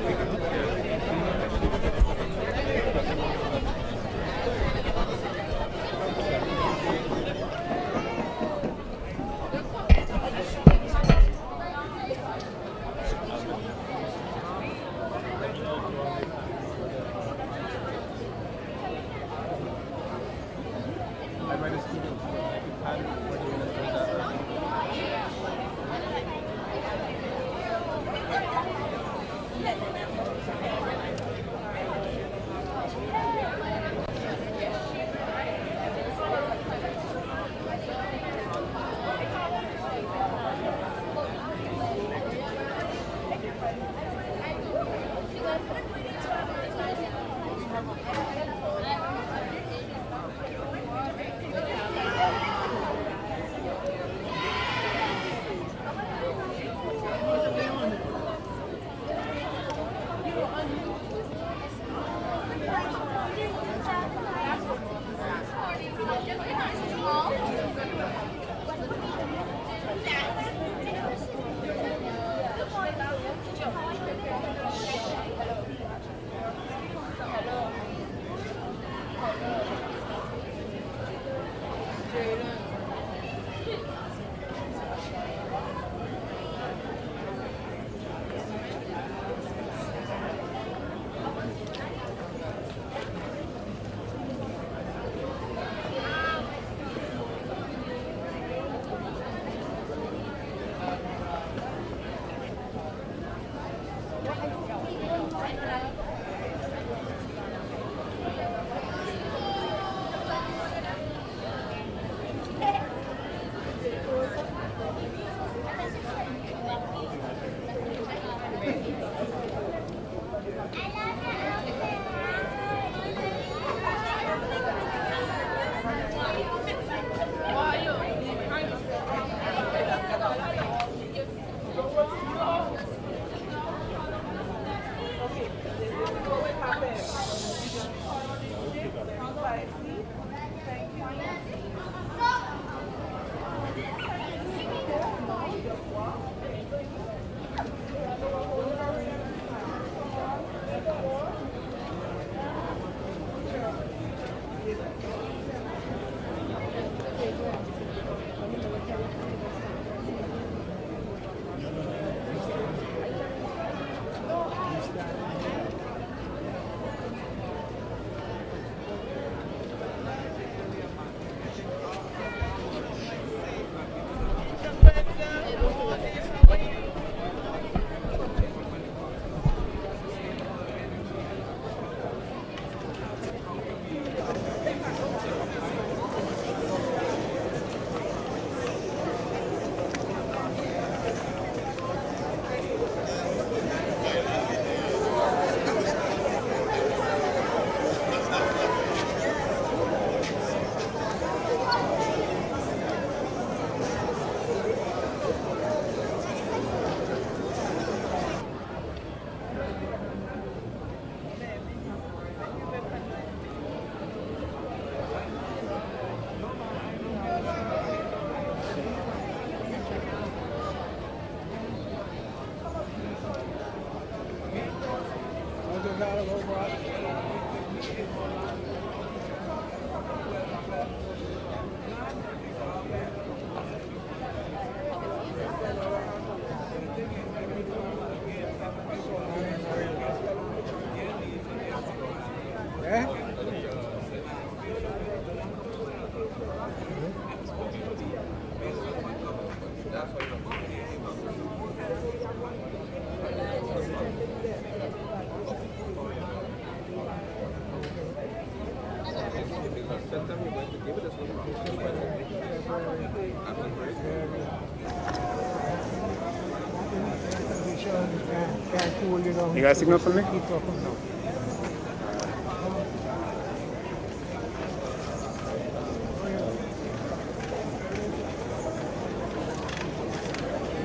You got a signal for me?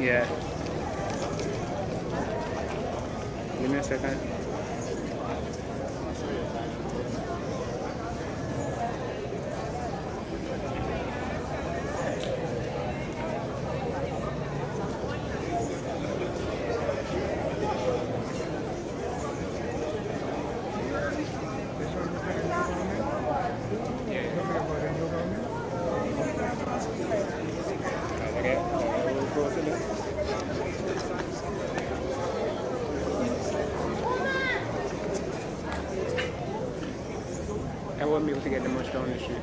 Yeah. Give me a second. won't be able to get them much down the street.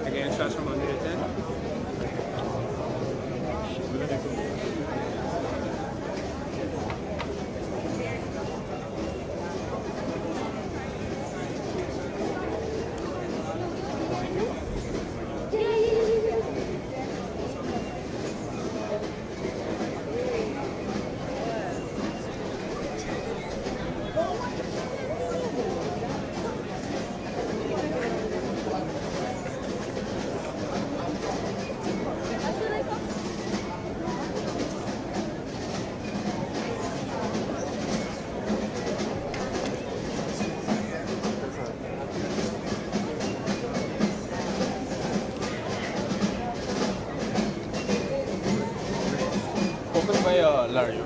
Again, shots from under the tent. Open by Larry.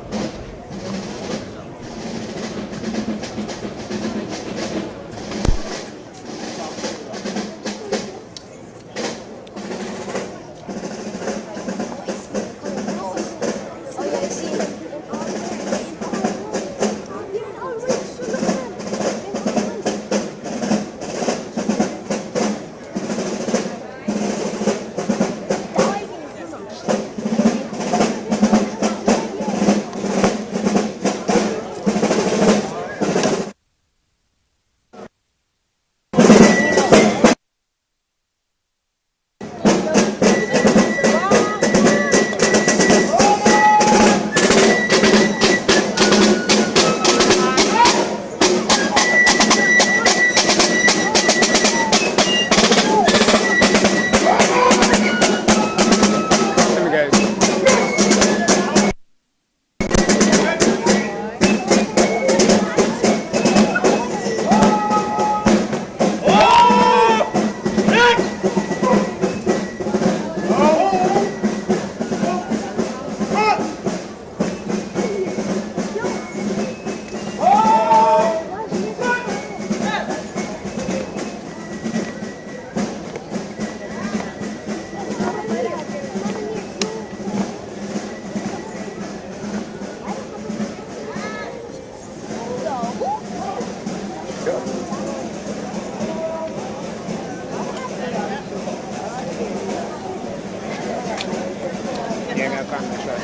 Yeah, I can't make sure.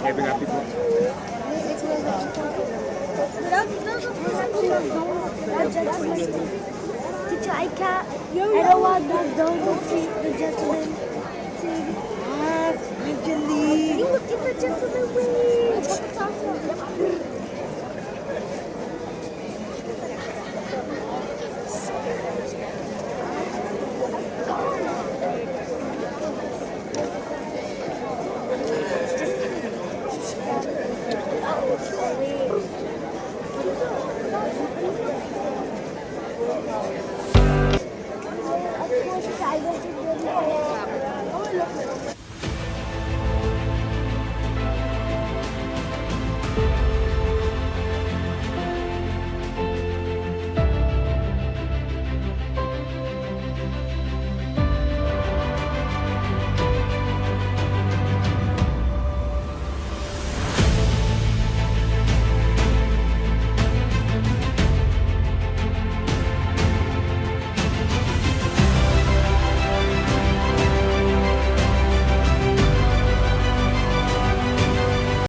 Yeah, we got people. Teacher, I can't. I don't want to don't see the gentleman. You can leave. You look at the gentleman, wait.